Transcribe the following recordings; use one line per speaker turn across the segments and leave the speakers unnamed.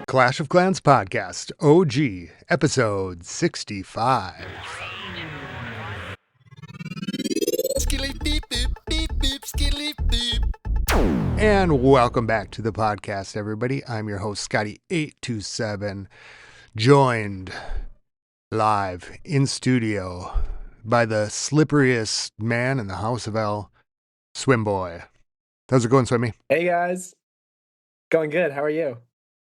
Clash of Clans podcast, OG, episode 65. And welcome back to the podcast, everybody. I'm your host, Scotty 827, joined live in studio by the slipperiest man in the House of L, Swim Boy. How's it going, Swimmy?
Hey guys, going good. How are you?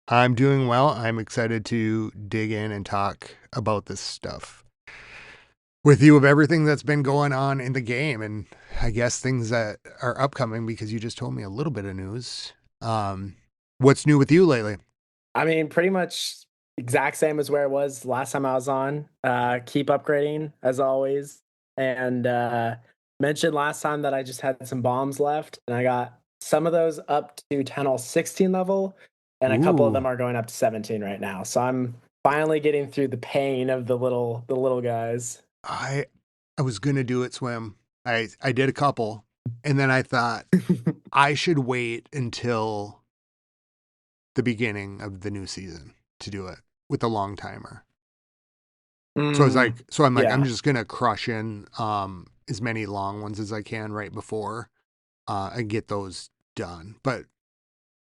I'm doing well. I'm excited to dig in and talk about this stuff with you of everything that's been going on in the game, and I guess things that are upcoming, because you just told me a little bit of news. What's new with you lately?
I mean, pretty much exact same as where it was last time I was on. Keep upgrading as always. And mentioned last time that I just had some bombs left, and I got some of those up to 10 all 16 level, and a couple of them
Ooh,
are going up to 17 right now. So I'm finally getting through the pain of the little guys.
I I was gonna do it, Swim. I did a couple, and then I thought I should wait until the beginning of the new season to do it with a long timer. So it's like,
Mm,
so I'm like, I'm
yeah.
just gonna crush in as many long ones as I can right before and get those done. But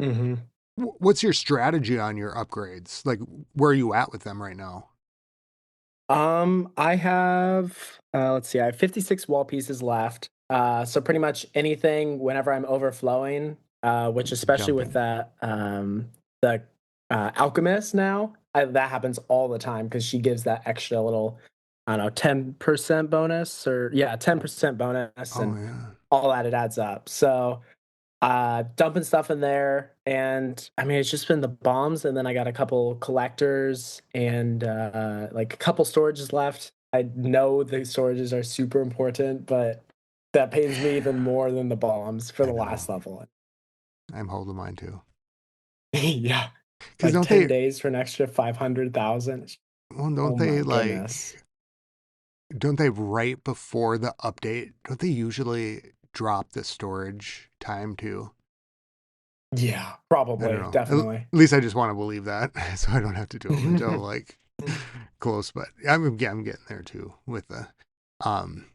hmm
what's your strategy on your upgrades? Like, where are you at with them right now?
I have let's see, I have 56 wall pieces left. So pretty much anything whenever I'm overflowing, which especially with
Dumping.
the alchemist now, that happens all the time because she gives that extra little, I don't know, 10% bonus or yeah, 10% bonus
Oh
and
yeah.
all that it adds up. So dumping stuff in there, and I mean it's just been the bombs, and then I got a couple collectors and like a couple storages left. I know the storages are super important, but that pains me even more than the bombs for
I
the
know.
last level.
I'm holding mine too.
Yeah,
Because
like
don't
10
they?
days for an extra 500,000.
Well, don't
Oh
they
my
like?
goodness.
Don't they right before the update? Don't they usually drop the storage time too?
Yeah,
I don't
probably,
know.
definitely.
At least I just want to believe that, so I don't have to do them until like close. But I'm getting there too with the. Um.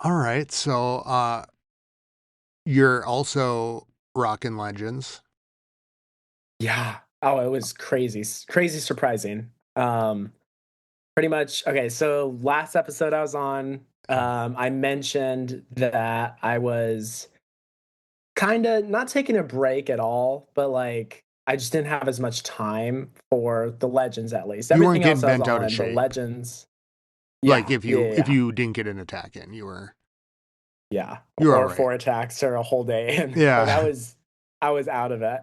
All right, so you're also rocking Legends.
Yeah. Oh, it was crazy, crazy surprising. Pretty much. Okay, so last episode I was on, I mentioned that I was kind of not taking a break at all, but like I just didn't have as much time for the legends at least.
You weren't
Everything
getting
else I was
bent out of
on, but
shape.
legends,
Like
yeah, yeah,
if
yeah,
you didn't get an attack in,
yeah.
you were all
Or
right.
four attacks or a whole day, and like
Yeah.
I was out of it.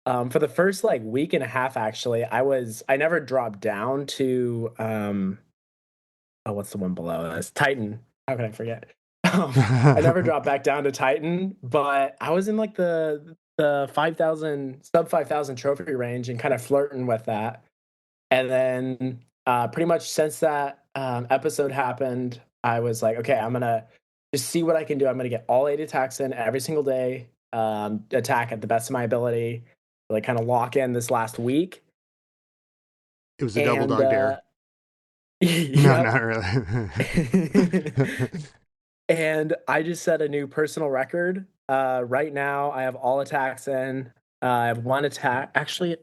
For the first like week and a half, actually, I never dropped down to oh, what's the one below this? Titan. How can I forget? I never dropped back down to Titan, but I was in like the 5,000 sub 5,000 trophy range and kind of flirting with that. And then pretty much since that episode happened, I was like, okay, I'm gonna just see what I can do. I'm gonna get all 8 attacks in every single day, attack at the best of my ability, like kind of lock in this last week.
It was a double
And
dog dare. No,
yep.
not really.
And I just set a new personal record. Right now, I have all attacks in. I have one attack. Actually, let's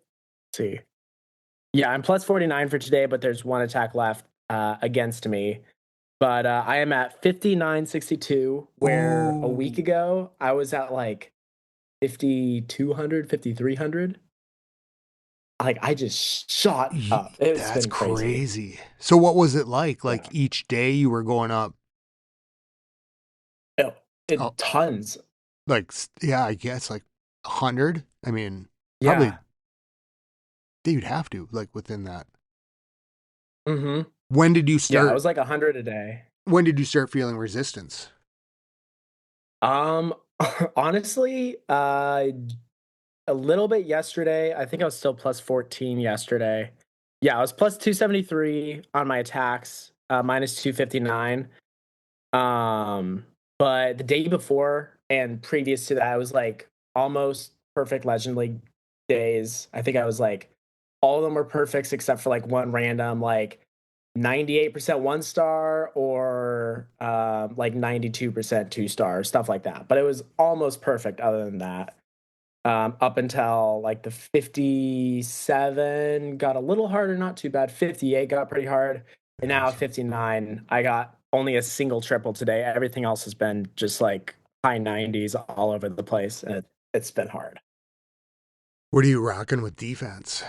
see. Yeah, I'm plus 49 for today, but there's one attack left against me. But I am at 5962, where a week
Ooh,
ago I was at like 5,200, 5,300. Like I just shot up. It's
that's
been crazy.
crazy. So what was it like? Like
Yeah.
each day you were going up,
Oh,
oh,
tons.
like yeah, I guess like 100. I mean, probably
Yeah.
you'd have to like within that.
hmm
When did you
Yeah, it
start?
was like 100 a day.
When did you start feeling resistance?
Um, honestly, a little bit yesterday. I think I was still plus 14 yesterday. Yeah, I was plus 273 on my attacks, minus 259. Um, but the day before and previous to that, I was like almost perfect Legend League days. I think I was like, all of them were perfects except for like one random, like 98% one star or like 92% two star, stuff like that. But it was almost perfect other than that. Up until like the 57 got a little harder, not too bad. 58 got pretty hard. And now at
Gotcha.
59, I got only a single triple today. Everything else has been just like high 90s all over the place. And it's been hard.
What are you rocking with defense?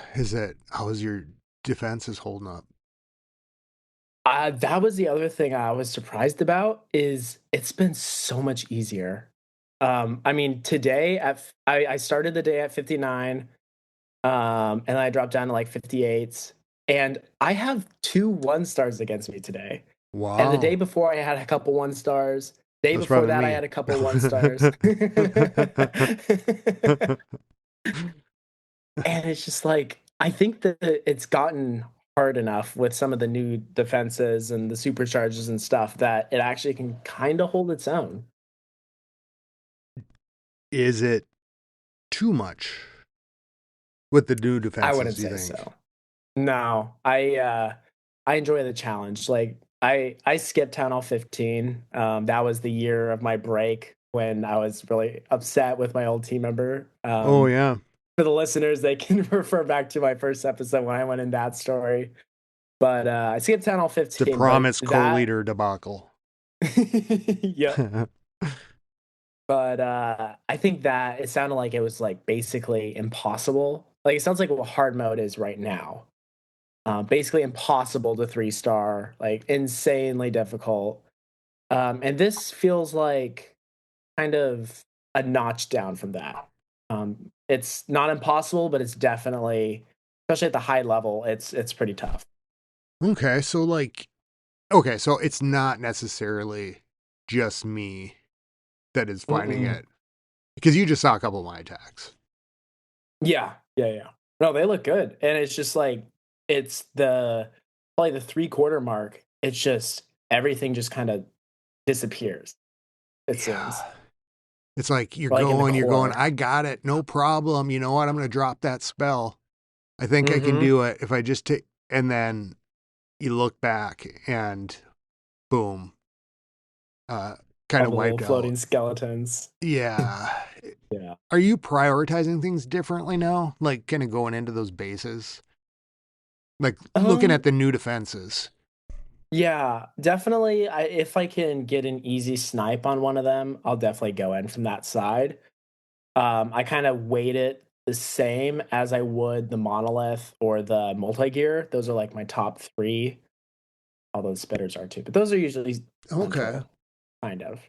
How is your defense is holding up?
That was the other thing I was surprised about is it's been so much easier. I mean, today I started the day at 59, and I dropped down to like 58s, and I have two one stars against me today. And the day
Wow.
before I had a couple one stars. Day
That's
before
probably
that I
me.
had a couple one stars. And it's just like I think that it's gotten hard enough with some of the new defenses and the supercharges and stuff that it actually can kind of hold its own.
Is it too much with the new
I
defenses,
wouldn't
do you
say
think?
so. No, I enjoy the challenge. Like I skipped town hall 15. That was the year of my break when I was really upset with my old team member.
Oh yeah.
For the listeners, they can refer back to my first episode when I went in that story. But I skipped town hall
The
15. But
promise
that,
co-leader debacle.
yep. But I think that it sounded like it was like basically impossible. Like it sounds like what hard mode is right now. Basically impossible to three star, like insanely difficult. And this feels like kind of a notch down from that. It's not impossible, but it's definitely, especially at the high level, it's pretty tough.
Okay, so like okay, so it's not necessarily just me that is finding
Mm-mm.
it because you just saw a couple of my attacks.
Yeah, yeah, yeah. No, they look good, and it's just like it's the probably the three-quarter mark. It's just everything just kind of disappears. It seems,
Yeah. It's like
or like in the
you're going,
core.
I got it, no problem. You know what? I'm going to drop that spell. I think I can
Mm-hmm.
do it if I just take, and then you look back and boom, uh, kind
All
of
the little
wiped out.
floating skeletons.
Yeah.
Yeah.
Are you prioritizing things differently now? Like kind of going into those bases? Like looking at
Um.
the new defenses.
Yeah. Definitely. If I can get an easy snipe on one of them, I'll definitely go in from that side. I kind of weight it the same as I would the monolith or the multi gear. Those are like my top three. Although the spitters are too, but those are usually
Okay.
central, kind of.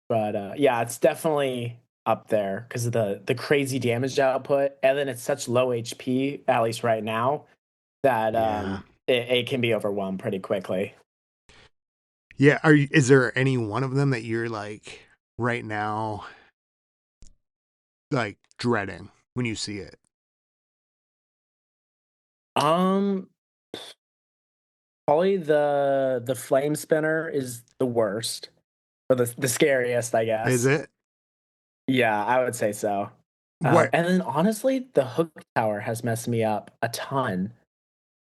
But yeah, it's definitely up there because of the crazy damage output, and then it's such low HP, at least right now, that
Yeah.
it can be overwhelmed pretty quickly.
Yeah. Is there any one of them that you're like right now, like dreading when you see it?
Um, Probably the flame spinner is the worst or the scariest, I
Is
guess.
it?
Yeah, I would say so.
What?
And then honestly, the hook tower has messed me up a ton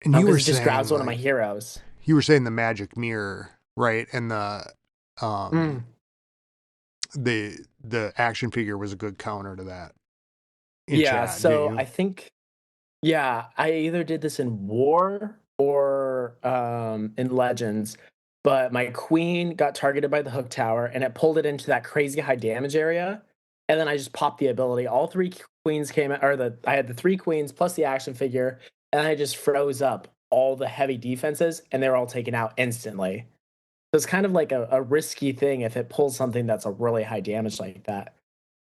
And you
because
were
it just
saying
grabs one of my
like,
heroes.
you were saying the magic mirror, right? And um,
Mm.
the action figure was a good counter to that in
Yeah,
chat, didn't
so
you?
I think yeah, I either did this in War or in Legends, but my queen got targeted by the hook tower and it pulled it into that crazy high damage area. And then I just popped the ability. All three queens came out, or I had the three queens plus the action figure, and I just froze up all the heavy defenses and they were all taken out instantly. So it's kind of like a risky thing if it pulls something that's a really high damage like that.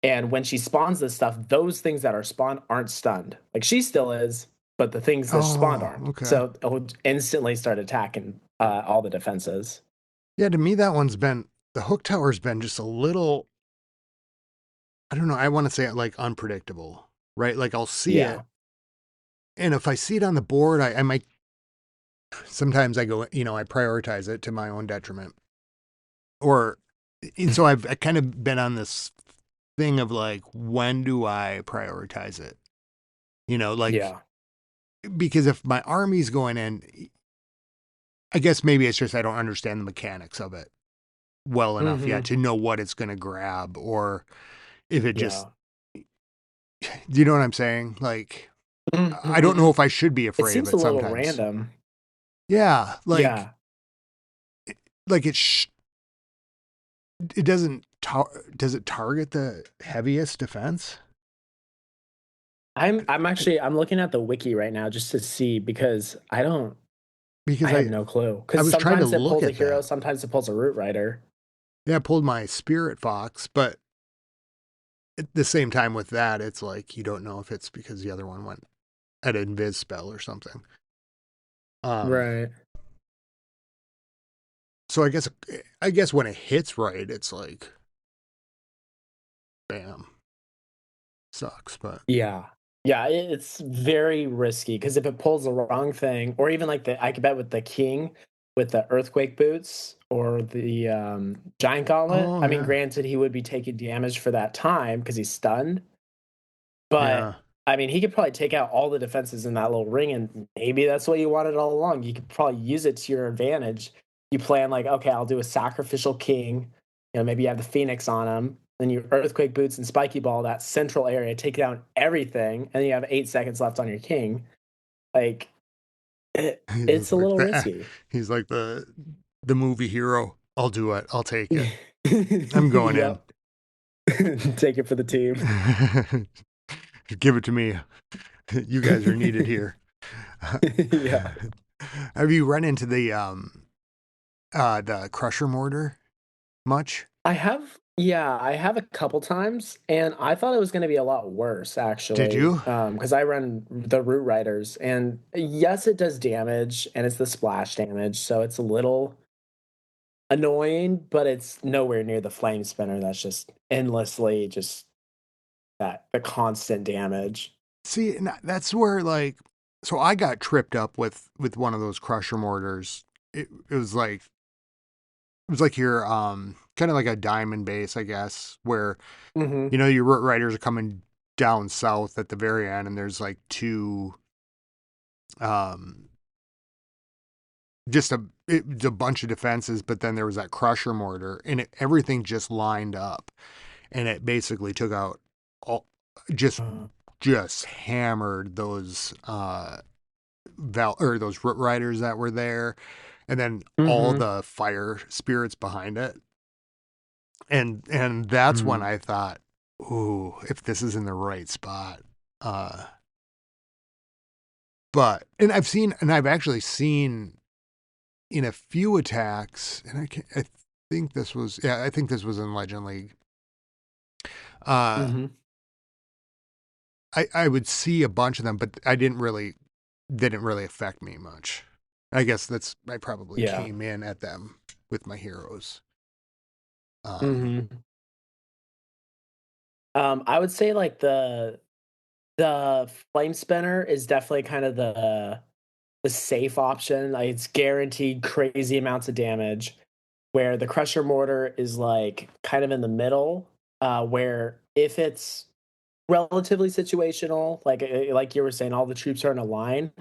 And when she spawns this stuff, those things that are spawned aren't stunned. Like she still is, but the things that spawned
Oh,
aren't.
okay.
So it'll instantly start attacking all the defenses.
Yeah, to me that one's been the hook tower's been just a little, I don't know, I want to say it like unpredictable, right? Like I'll see it,
Yeah.
and if I see it on the board, I might sometimes I go, I prioritize it to my own detriment. Or and so I kind of been on this thing of like, when do I prioritize it? like
Yeah.
because if my army's going in, I guess maybe it's just I don't understand the mechanics of it well enough yet
Hmm.
to know what it's going to grab, or if it just,
Yeah.
do you know what I'm saying? Like, I don't know
Hmm.
if I should be
It
afraid of
seems a
it
little
sometimes.
random.
Yeah,
Yeah.
like it doesn't does it target the heaviest defense?
I'm looking at the wiki right now just to see because I
Because
have no clue.
I
Because
was trying to
sometimes it
look
pulls a
at
hero,
that.
sometimes it pulls a root rider.
Yeah, I pulled my spirit fox, but at the same time with that, it's like you don't know if it's because the other one went at an invis spell or something. Um,
Right.
so I guess when it hits right, it's like bam, sucks. But
Yeah. Yeah, it's very risky because if it pulls the wrong thing, or even like I could bet with the king with the earthquake boots or the giant gauntlet.
oh
I mean,
yeah,
granted, he would be taking damage for that time because he's stunned,
yeah,
but I mean, he could probably take out all the defenses in that little ring, and maybe that's what you wanted all along. You could probably use it to your advantage. You plan like, okay, I'll do a sacrificial king. Maybe you have the phoenix on him. Then you earthquake boots and spiky ball that central area, take down everything, and then you have 8 seconds left on your king. Like it's
he's
a
like
little
the
risky.
he's like the movie hero. I'll do it. I'll take it. I'm going in.
Yep. Take it for the team.
Give it to me. You guys are needed here.
Yeah.
Have you run into the crusher mortar much?
I have a couple times, and I thought it was going to be a lot worse
Did
actually,
you?
because I run the root riders, and yes, it does damage, and it's the splash damage, so it's a little annoying, but it's nowhere near the flame spinner. That's just endlessly just that the constant damage.
See, and that's where like, so I got tripped up with one of those crusher mortars. It was like your kind of like a diamond base, I guess, where
Hmm.
your root riders are coming down south at the very end, and there's like two um it's a bunch of defenses, but then there was that crusher mortar, and everything just lined up, and it basically took out all, just
Uh,
just hammered those or those root riders that were there, and then all
hmm.
the fire spirits behind it, and that's when
Mm.
I thought, ooh, if this is in the right spot. But I've actually seen in a few attacks, and I think this was in Legend League. Uh,
Hmm.
I would see a bunch of them, but didn't really affect me much. I guess I probably
Yeah.
came in at them with my heroes. Um,
Hmm. I would say like the flame spinner is definitely kind of the safe option. Like it's guaranteed crazy amounts of damage. Where the crusher mortar is like kind of in the middle, where if it's relatively situational, like you were saying, all the troops are in a line,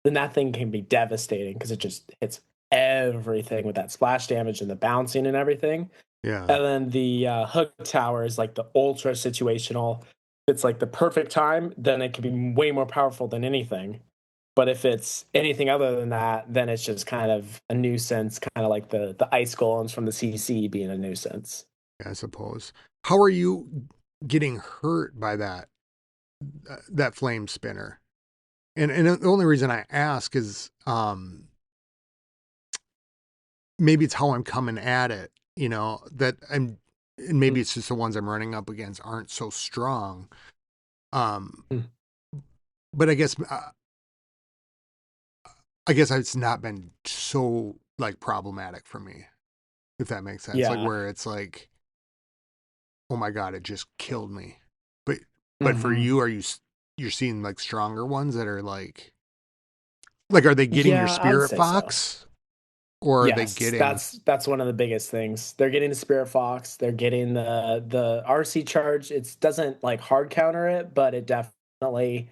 then that thing can be devastating because it just hits everything with that splash damage and the bouncing and everything.
yeah,
And then the hook tower is like the ultra situational. If it's like the perfect time, then it can be way more powerful than anything. But if it's anything other than that, then it's just kind of a nuisance, kind of like the ice golems from the CC being a nuisance.
I suppose. How are you getting hurt by that flame spinner? And the only reason I ask is maybe it's how I'm coming at it, that and maybe it's just the ones I'm running up against aren't so strong. Um,
Mhm.
but I guess it's not been so like problematic for me, if that makes sense. Like
Yeah.
where it's like, oh my god, it just killed me. But but for
Hmm.
you, you're seeing like stronger ones that are like are they getting your
Yeah, I would
spirit
say so.
fox, or are they
Yes,
getting?
that's one of the biggest things. They're getting the Spirit Fox. They're getting the RC charge. It doesn't like hard counter it, but it definitely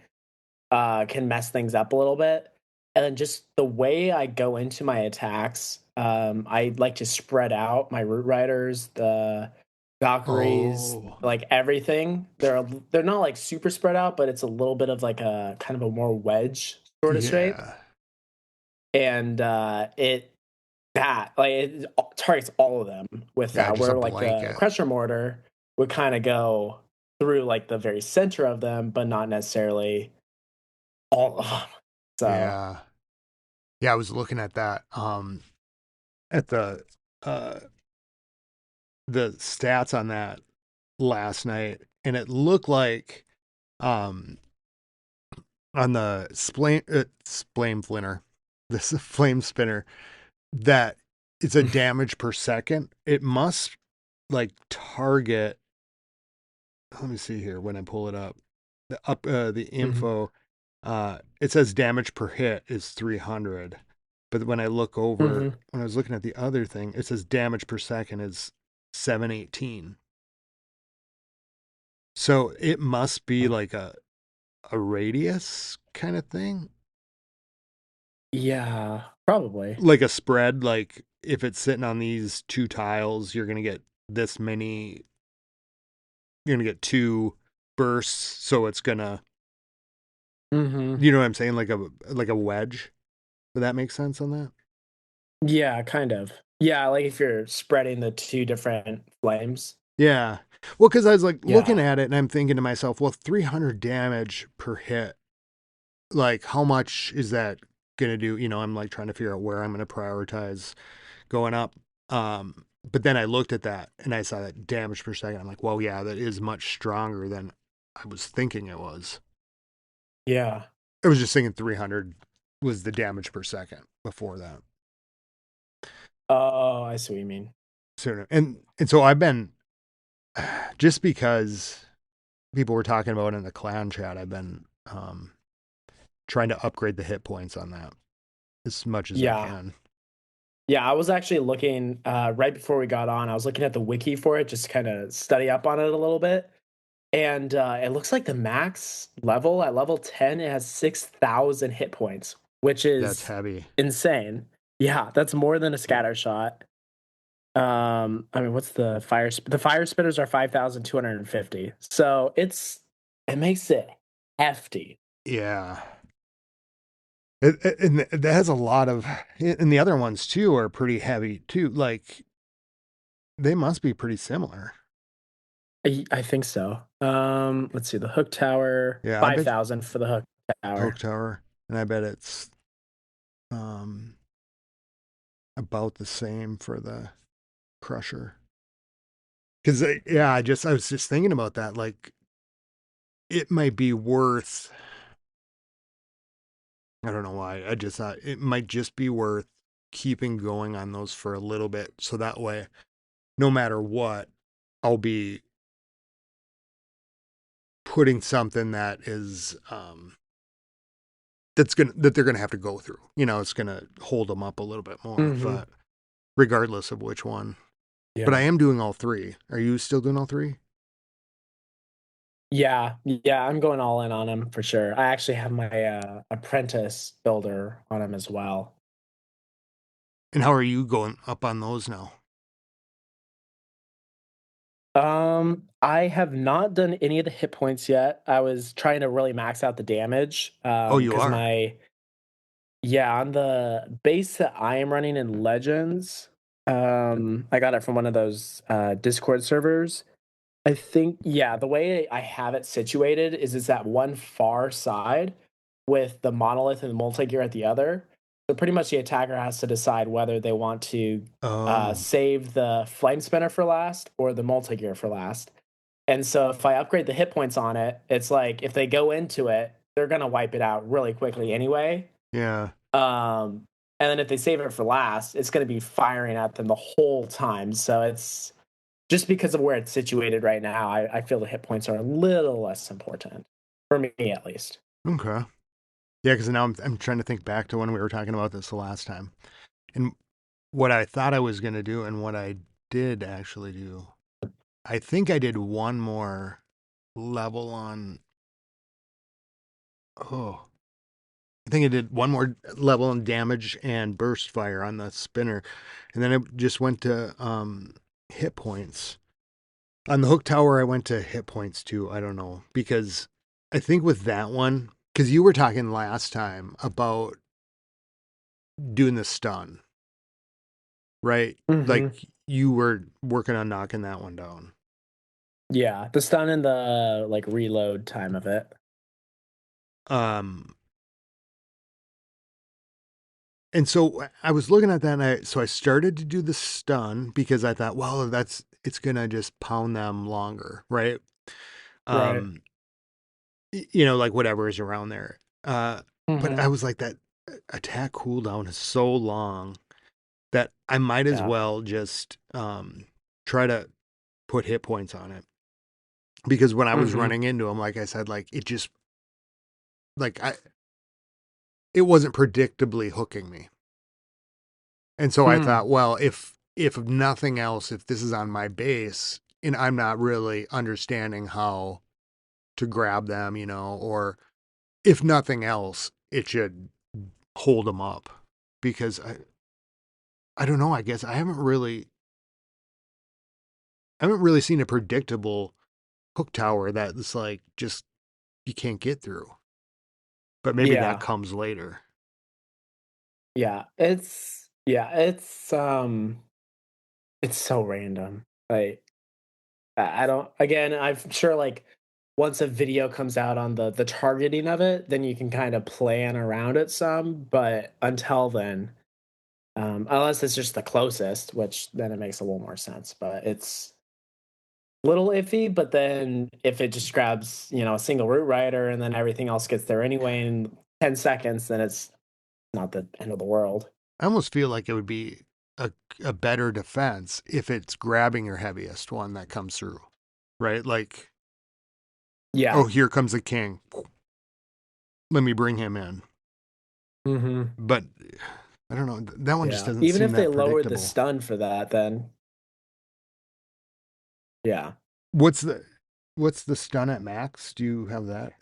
can mess things up a little bit. And then just the way I go into my attacks, I like to spread out my root riders, the Valkyries,
Oh,
like everything. They're not like super spread out, but it's a little bit of like a kind of a more wedge sort of shape.
yeah.
And it that like it targets all of them with
Yeah,
that.
just a
Where like the
blanket.
Crusher Mortar would kind of go through like the very center of them, but not necessarily all of them. So,
Yeah. Yeah, I was looking at that at uh the stats on that last night, and it looked like um on the flame flinner, this flame spinner, that it's a damage per second. It must like target. Let me see here when I pull it up. The
mhm,
info. It says damage per hit is 300, but when I look over,
mhm.
when I was looking at the other thing, it says damage per second is 718. So it must be like a radius kind of thing,
Yeah, probably.
like a spread. Like if it's sitting on these two tiles, you're gonna get this many. You're gonna get two bursts, so it's gonna.
Mhm.
You know what I'm saying? Like a wedge. Does that make sense on that?
Yeah, kind of. Yeah, like if you're spreading the 2 different flames.
Yeah. Well, because I was like looking
Yeah.
at it and I'm thinking to myself, well, 300 damage per hit, like how much is that going to do? You know, I'm like trying to figure out where I'm going to prioritize going up. But then I looked at that and I saw that damage per second. I'm like, well, yeah, that is much stronger than I was thinking it was.
Yeah.
I was just thinking 300 was the damage per second before that.
Oh, I see what you mean.
And so I've been just because people were talking about it in the clan chat, I've been trying to upgrade the hit points on that as much as I
Yeah.
can.
Yeah, I was actually looking, right before we got on, I was looking at the wiki for it, just to kinda study up on it a little bit, and, it looks like the max level at level 10, it has 6,000 hit points, which
That's
is
heavy.
insane. Yeah, that's more than a scatter shot. I mean, what's the fire spitters are 5,250. So it makes it hefty.
Yeah. And that has a lot of, and the other ones too are pretty heavy too. Like they must be pretty similar.
I think so. Let's see, the hook tower,
Yeah, I bet
5,000 for the hook
Hook
tower.
Tower, and I bet it's um about the same for the Crusher. Because yeah, I was just thinking about that. Like it might be worth. I don't know why. I just thought it might just be worth keeping going on those for a little bit, so that way, no matter what, I'll be putting something that is that they're gonna have to go through. You know, it's gonna hold them up a little bit more,
Mhm.
but regardless of which one. But I
Yeah.
am doing all three. Are you still doing all three?
Yeah, yeah, I'm going all in on him for sure. I actually have my, apprentice builder on him as well.
And how are you going up on those now?
I have not done any of the hit points yet. I was trying to really max out the damage,
Oh, you
because
are.
my yeah, on the base that I am running in Legends, I got it from one of those, Discord servers. I think yeah, the way I have it situated is it's at one far side with the monolith and the multi-gear at the other. So pretty much the attacker has to decide whether they want to
Oh,
save the flame spinner for last or the multi-gear for last. And so if I upgrade the hit points on it, it's like if they go into it, they're gonna wipe it out really quickly anyway.
yeah.
And then if they save it for last, it's gonna be firing at them the whole time. So it's just because of where it's situated right now, I feel the hit points are a little less important for me, at least.
Okay. Yeah, because now I'm trying to think back to when we were talking about this the last time, and what I thought I was gonna do, and what I did actually do. I think I did one more level on. Oh, I think it did one more level in damage and burst fire on the spinner, and then it just went to hit points. On the hook tower, I went to hit points too. I don't know because I think with that one, because you were talking last time about doing the stun, right? Like
Hmm.
you were working on knocking that one down.
Yeah, the stun and the like reload time of it.
Um, and so I was looking at that, and I started to do the stun because I thought, well, it's gonna just pound them longer, right?
Right.
Um, you know, like whatever is around there. But
Hmm.
I was like, that attack cooldown is so long that I might as
Yeah.
well just try to put hit points on it. Because when I was
Hmm.
running into him, like I said, like it just like it wasn't predictably hooking me. And so I
Mm.
thought, well, if nothing else, if this is on my base and I'm not really understanding how to grab them, you know, or if nothing else, it should hold them up because I don't know, I guess I haven't really seen a predictable hook tower that's like just you can't get through. But maybe that
Yeah.
comes later.
It's so random. Like I don't again, I'm sure like once a video comes out on the targeting of it, then you can kind of plan around it some, but until then, unless it's just the closest, which then it makes a little more sense, but it's a little iffy, but then if it just grabs, a single root rider and then everything else gets there anyway in 10 seconds, then it's not the end of the world.
I almost feel like it would be a, a better defense if it's grabbing your heaviest one that comes through, right? Like,
Yeah.
oh, here comes the king. Let me bring him in.
Hmm.
But I don't know. That one just
Yeah.
doesn't
Even
seem
if they
that
lowered the
predictable.
stun for that, then yeah.
What's the what's the stun at max? Do you have that?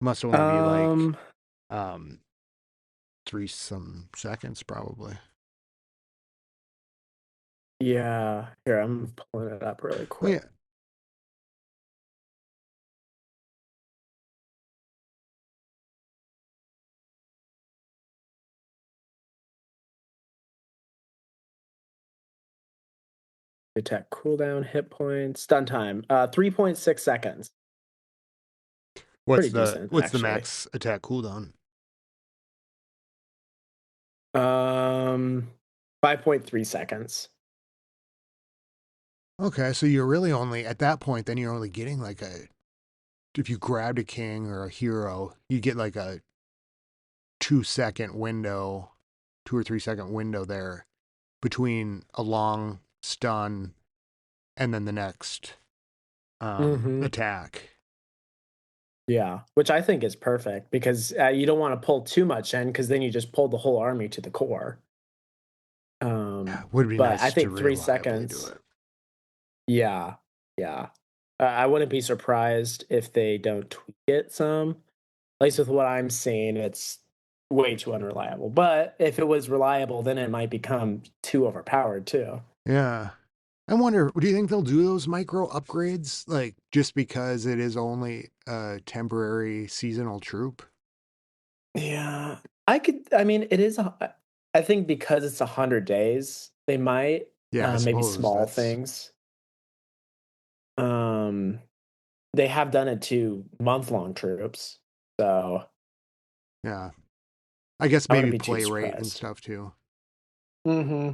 Must only be like
Um,
um 3 some seconds probably.
yeah. Here, I'm pulling it up really
Oh
quick.
yeah.
Attack cooldown, hit points, stun time. 3.6 seconds. Pretty decent,
What's the
actually.
max attack cooldown?
Um, 5.3 seconds.
Okay, so you're really only at that point then you're only getting like a if you grabbed a king or a hero, you get like a 2 second window, 2 or 3 second window there between a long stun and then the next
Hmm.
attack.
Yeah, which I think is perfect because you don't want to pull too much in because then you just pull the whole army to the core.
Would be
But I
nice to
think three
reliably do
seconds.
it.
Yeah, yeah. I wouldn't be surprised if they don't tweak it some. At least with what I'm seeing, it's way too unreliable. But if it was reliable, then it might become too overpowered too.
Yeah. I wonder, do you think they'll do those micro upgrades like just because it is only a temporary seasonal troop?
Yeah, I could. I mean, it is. I think because it's 100 days, they might
Yeah, I
maybe
suppose
small
that's
things. Um, they have done it to month-long troops, so
yeah. I guess
I wouldn't
maybe
be too
play rate and
surprised.
stuff too.
Hmm.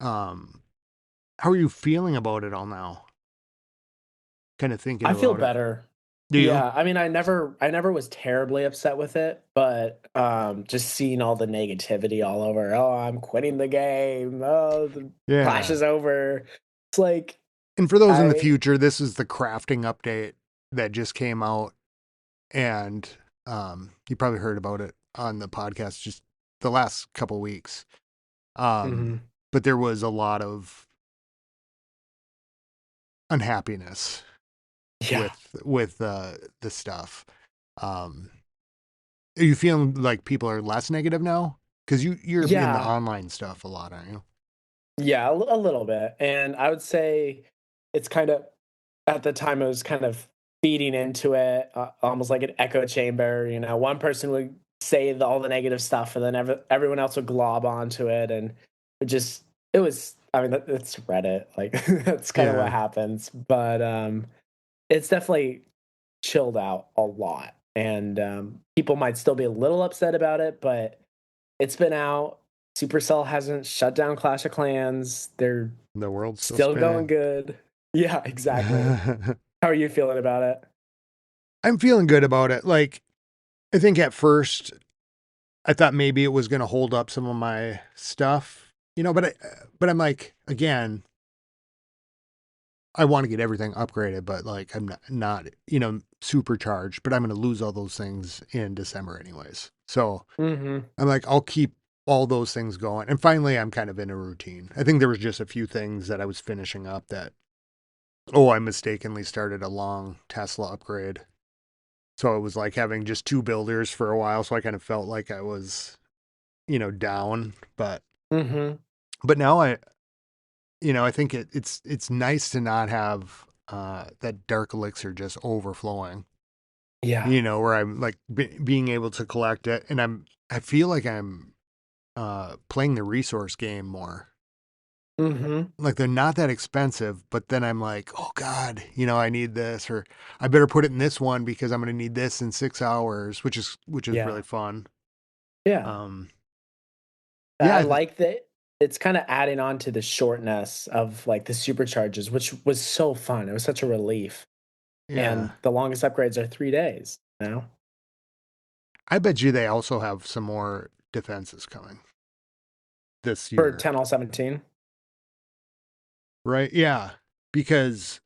Um, how are you feeling about it all now? Kind of thinking
I feel
about it.
better.
Do you?
Yeah, I mean, I never was terribly upset with it, but just seeing all the negativity all over. Oh, I'm quitting the game. Oh, the clash
Yeah.
is over. It's like
And for those in the
I.
future, this is the crafting update that just came out, and you probably heard about it on the podcast just the last couple weeks.
Mhm.
But there was a lot of unhappiness
Yeah.
with the stuff. Um, are you feeling like people are less negative now? Because you're in the
Yeah.
online stuff a lot, aren't you?
Yeah, a little bit. And I would say it's kind of at the time it was kind of feeding into it, almost like an echo chamber. You know, one person would say all the negative stuff, and then everyone else would glob onto it, and it just it was. I mean, it's Reddit. Like that's kind of what
Yeah,
happens. But it's definitely chilled out a lot, and people might still be a little upset about it, but it's been out. Supercell hasn't shut down Clash of Clans. They're
the world's still
still going
spinning.
good. Yeah, exactly. How are you feeling about it?
I'm feeling good about it. Like, I think at first I thought maybe it was going to hold up some of my stuff, but I'm like, again, I want to get everything upgraded, but like I'm not supercharged, but I'm going to lose all those things in December anyways. So
Mhm.
I'm like, I'll keep all those things going. And finally, I'm kind of in a routine. I think there was just a few things that I was finishing up that, oh, I mistakenly started a long Tesla upgrade. So it was like having just two builders for a while. So I kind of felt like I was, down.
Mhm.
But now I think it's nice to not have that dark elixir just overflowing.
Yeah.
Where I'm like being able to collect it, and I feel like I'm playing the resource game more.
Mhm.
Like they're not that expensive, but then I'm like, oh God, I need this, or I better put it in this one because I'm going to need this in 6 hours, which is
Yeah.
really fun.
Yeah.
Um, yeah,
I like that it's kinda adding on to the shortness of, like, the supercharges, which was so fun. It was such a relief,
yeah.
and the longest upgrades are 3 days, you know,
I bet you they also have some more defenses coming this
for
year,
10 all 17.
right? Yeah, because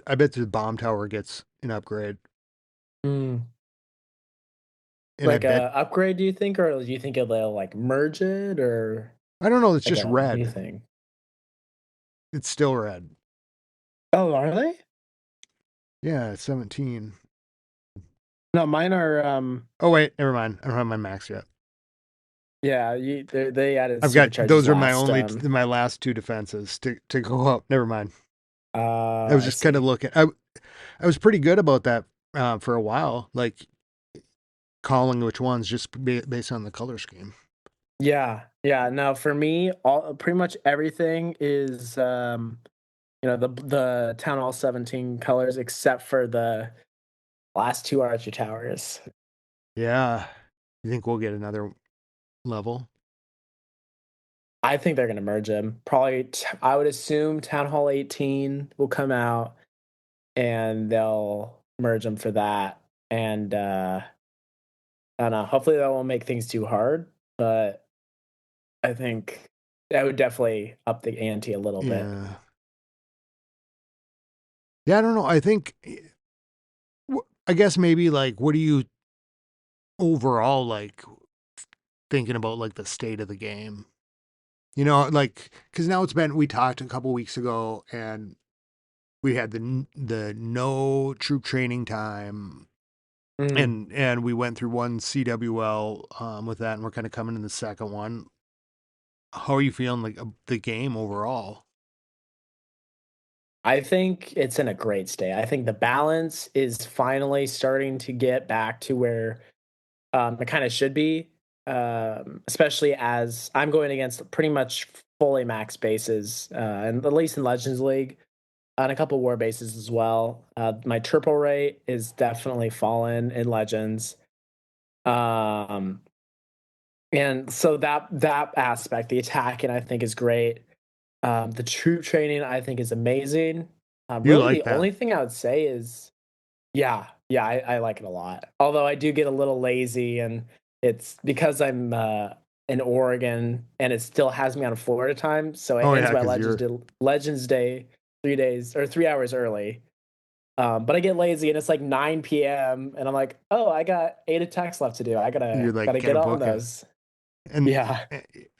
I bet the bomb tower gets an upgrade,
Mm.
and I
Like
bet
a upgrade, do you think, or do you think they'll, like, merge it, or
I don't know. It's
like
just
a new
red.
thing?
It's still red.
Oh, are they?
Yeah, it's 17.
No, mine are,
Oh wait, never mind. I don't have my max yet.
yeah, they added
I've got
supercharges
those are
last,
my last two defenses to go up. Never mind. I was
I
just kind of
see.
looking. I was pretty good about that for a while, like calling which ones just based on the color scheme.
Yeah, yeah, no, for me, all pretty much everything is, the Town Hall 17 colors except for the last 2 Archer Towers.
Yeah, you think we'll get another level?
I think they're gonna merge them. Probably I would assume Town Hall 18 will come out, and they'll merge them for that, and, I don't know, hopefully that won't make things too hard, but I think that would definitely up the ante a little bit.
Yeah, yeah. I don't know. I think I guess maybe like what do you overall like thinking about like the state of the game? Like because now we talked a couple weeks ago and we had the no troop training time
Mm.
and we went through one CWL with that and we're kind of coming in the second one. How are you feeling like the game overall?
I think it's in a great state. I think the balance is finally starting to get back to where it kind of should be, especially as I'm going against pretty much fully max bases, and at least in Legends League, on a couple war bases as well. My triple rate is definitely fallen in Legends, um, and so that aspect, the attacking, I think is great. The troop training, I think, is amazing.
You
Really,
like
the
that?
only thing I would say is, yeah, yeah, I like it a lot. Although I do get a little lazy, and it's because I'm in Oregon, and it still has me on Florida time, so it
Oh
ends
yeah,
my
because you're
Legends Day 3 days or 3 hours early. But I get lazy, and it's like 9 p.m., and I'm like, oh, I got 8 attacks left to do. I
you're
gotta
like
gotta
gotta
get on
book it.
those.
And
Yeah,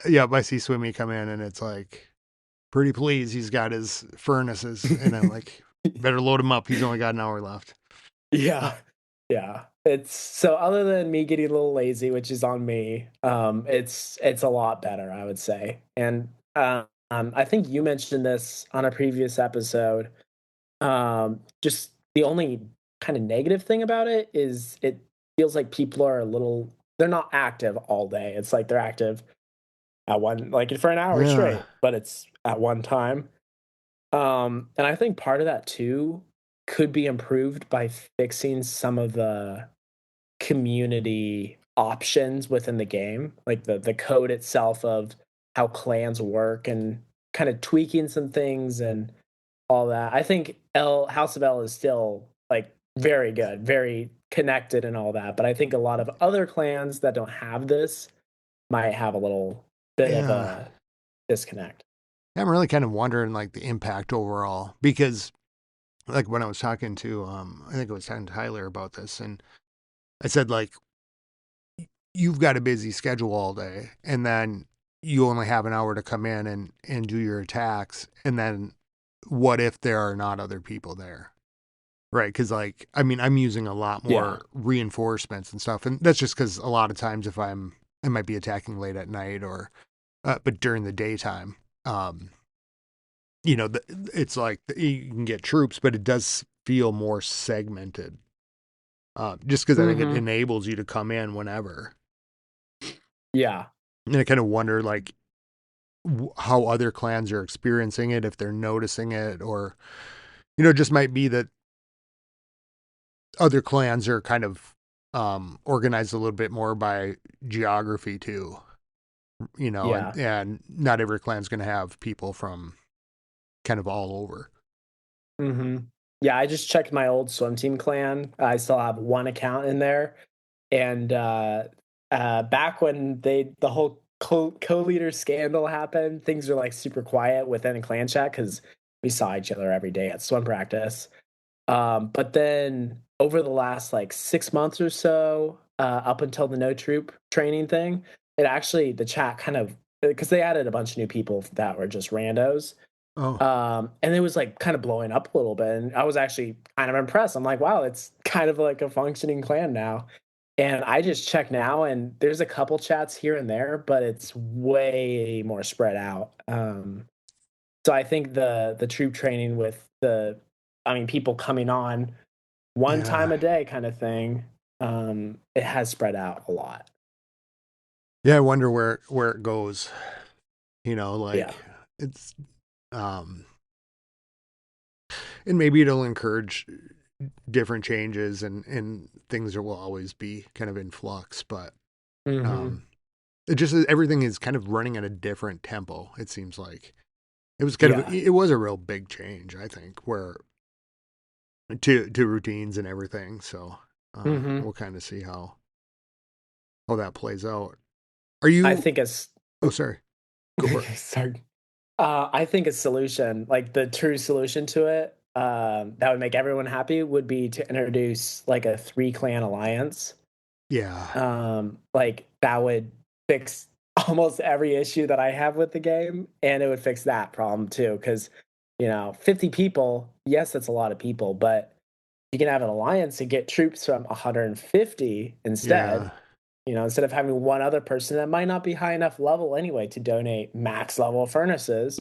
yeah, I see Swimmy come in and it's like pretty please he's got his furnaces and I'm like Better load him up. He's only got an hour left.
Yeah. Yeah. It's so other than me getting a little lazy, which is on me, it's a lot better, I would say. And I think you mentioned this on a previous episode. Just the only kind of negative thing about it is it feels like people are a little they're not active all day. It's like they're active at one like for an hour
Yeah.
straight, but it's at one time. And I think part of that too could be improved by fixing some of the community options within the game, like the code itself of how clans work and kind of tweaking some things and all that. I think L House of L is still like very good, very connected and all that. But I think a lot of other clans that don't have this might have a little bit of
Yeah.
a disconnect.
I'm really kind of wondering like the impact overall because like when I was talking to I think I was talking to Tyler about this and I said like you've got a busy schedule all day and then you only have an hour to come in and do your attacks and then what if there are not other people there? Right, because like I mean I'm using a lot
Yeah.
more reinforcements and stuff and that's just because a lot of times if I might be attacking late at night or but during the daytime um it's like you can get troops, but it does feel more segmented. Just because I think it
Hmm.
enables you to come in whenever.
Yeah.
And I kind of wonder, like, how other clans are experiencing it, if they're noticing it, or it just might be that other clans are kind of organized a little bit more by geography too.
Yeah.
And not every clan's going to have people from kind of all over.
Hmm. Yeah. I just checked my old swim team clan. I still have one account in there, and back when the whole co-leader scandal happened, things were like super quiet within clan chat because we saw each other every day at swim practice. But then over the last like 6 months or so, up until the no troop training thing, it actually the chat kind of because they added a bunch of new people that were just randos.
Oh,
And it was like kind of blowing up a little bit. And I was actually kind of impressed. I'm like, wow, it's kind of like a functioning clan now. And I just check now, and there's a couple chats here and there, but it's way more spread out. So I think the troop training with I mean, people coming on one
yeah.
time a day kind of thing, it has spread out a lot.
Yeah, I wonder where it goes.
Yeah.
Like it's um and maybe it'll encourage different changes and things that will always be kind of in flux, but
Hmm.
um it just everything is kind of running at a different tempo, it seems like.
Yeah.
It was a real big change, I think, where to routines and everything. So
Hmm.
we'll kind of see how that plays out. Are
I
you
think it's
oh sorry. Go for it.
sorry. I think a solution, like the true solution to it, that would make everyone happy, would be to introduce like a three clan alliance.
Yeah.
Like that would fix almost every issue that I have with the game, and it would fix that problem too. Because 50 people, yes, that's a lot of people, but you can have an alliance and get troops from 150 instead.
Yeah.
Instead of having one other person that might not be high enough level anyway to donate max level furnaces,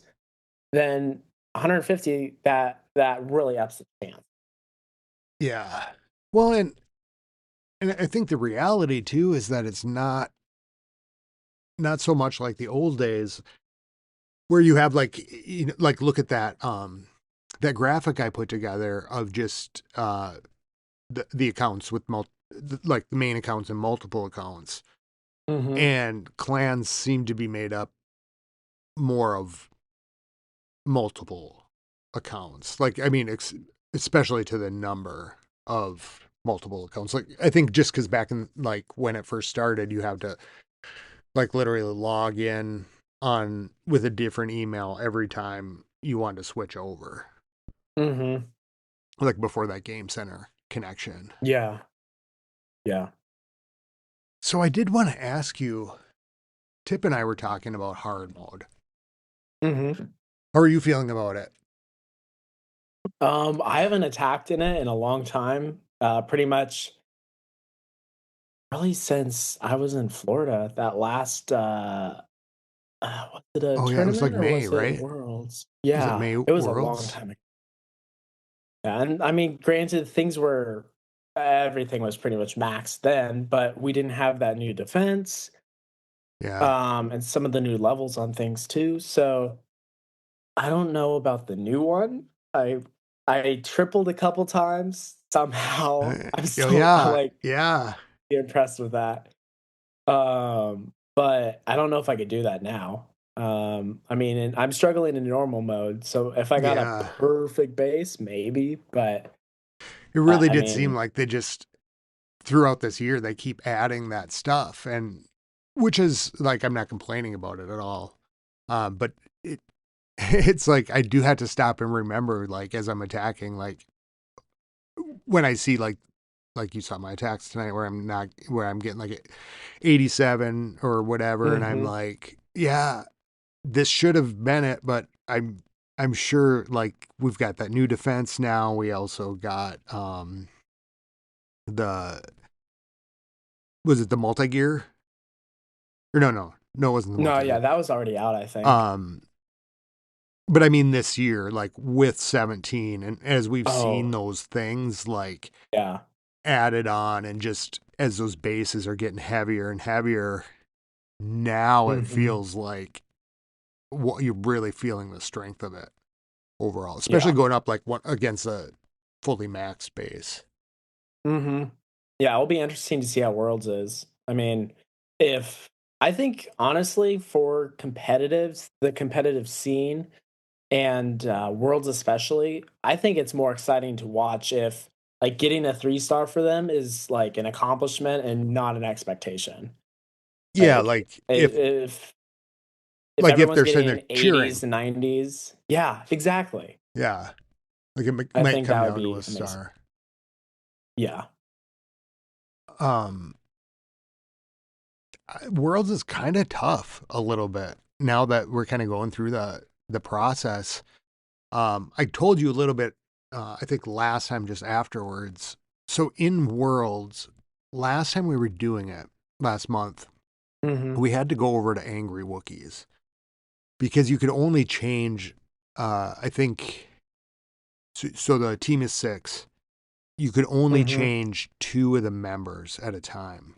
then 150 that really ups the chance.
Yeah. Well, and I think the reality too is that it's not so much like the old days where you have like like look at that graphic I put together of just the accounts with like the main accounts and multiple accounts,
Hmm.
and clans seem to be made up more of multiple accounts. Like I mean, especially to the number of multiple accounts. Like I think just because back in like when it first started, you have to like literally log in on with a different email every time you want to switch over,
Hmm.
like before that game center connection.
Yeah. Yeah.
So I did want to ask you, Tip and I were talking about hard mode.
Hmm.
How are you feeling about it?
I haven't attacked in it in a long time. Pretty much really since I was in Florida. That last was it a
Oh yeah, it was like
tournament or
May,
was it
right?
Worlds?
Was it
Yeah,
May
it was a long
Worlds?
time ago. Yeah, and I mean, granted, things were everything was pretty much maxed then, but we didn't have that new defense,
Yeah.
and some of the new levels on things too. So I don't know about the new one. I tripled a couple times. Somehow, I'm
Oh
still
yeah,
like
yeah,
impressed with that. But I don't know if I could do that now. I mean, and I'm struggling in normal mode, so if I got a
yeah.
perfect base, maybe. But
It really
I
did seem
mean,
like they just throughout this year they keep adding that stuff, and which is like I'm not complaining about it at all. But it it's like I do have to stop and remember, like as I'm attacking, like when I see like you saw my attacks tonight where I'm getting like 87 or whatever, and I'm
hmm
like, yeah, this should have been it, but I'm sure like we've got that new defense now. We also got the was it the multi gear? Or no, it wasn't the
no,
multi
yeah,
gear.
that was already out, I think.
Um, but I mean this year, like with 17, and as we've seen
Oh,
those things like
yeah.
added on, and just as those bases are getting heavier and heavier, now it
hmm
feels like what you're really feeling the strength of it overall, especially
Yeah.
going up like one against a fully max base.
hmm Yeah, it'll be interesting to see how Worlds is. I mean, if I think honestly for competitives, the competitive scene and Worlds especially, I think it's more exciting to watch if like getting a 3-star for them is like an accomplishment and not an expectation.
Yeah,
Like if
like if
everyone's
they're sitting there
getting
cheering,
80s, 90s, yeah, exactly.
yeah, like it
I
might
think
come
that would
down to a
be amazing.
star.
Yeah.
Um, Worlds is kind of tough a little bit now that we're kind of going through the process. I told you a little bit, I think last time just afterwards. So in Worlds, last time we were doing it last month,
hmm
we had to go over to Angry Wookiees because you could only change. I think so. The team is six. You could only
hmm
change two of the members at a time,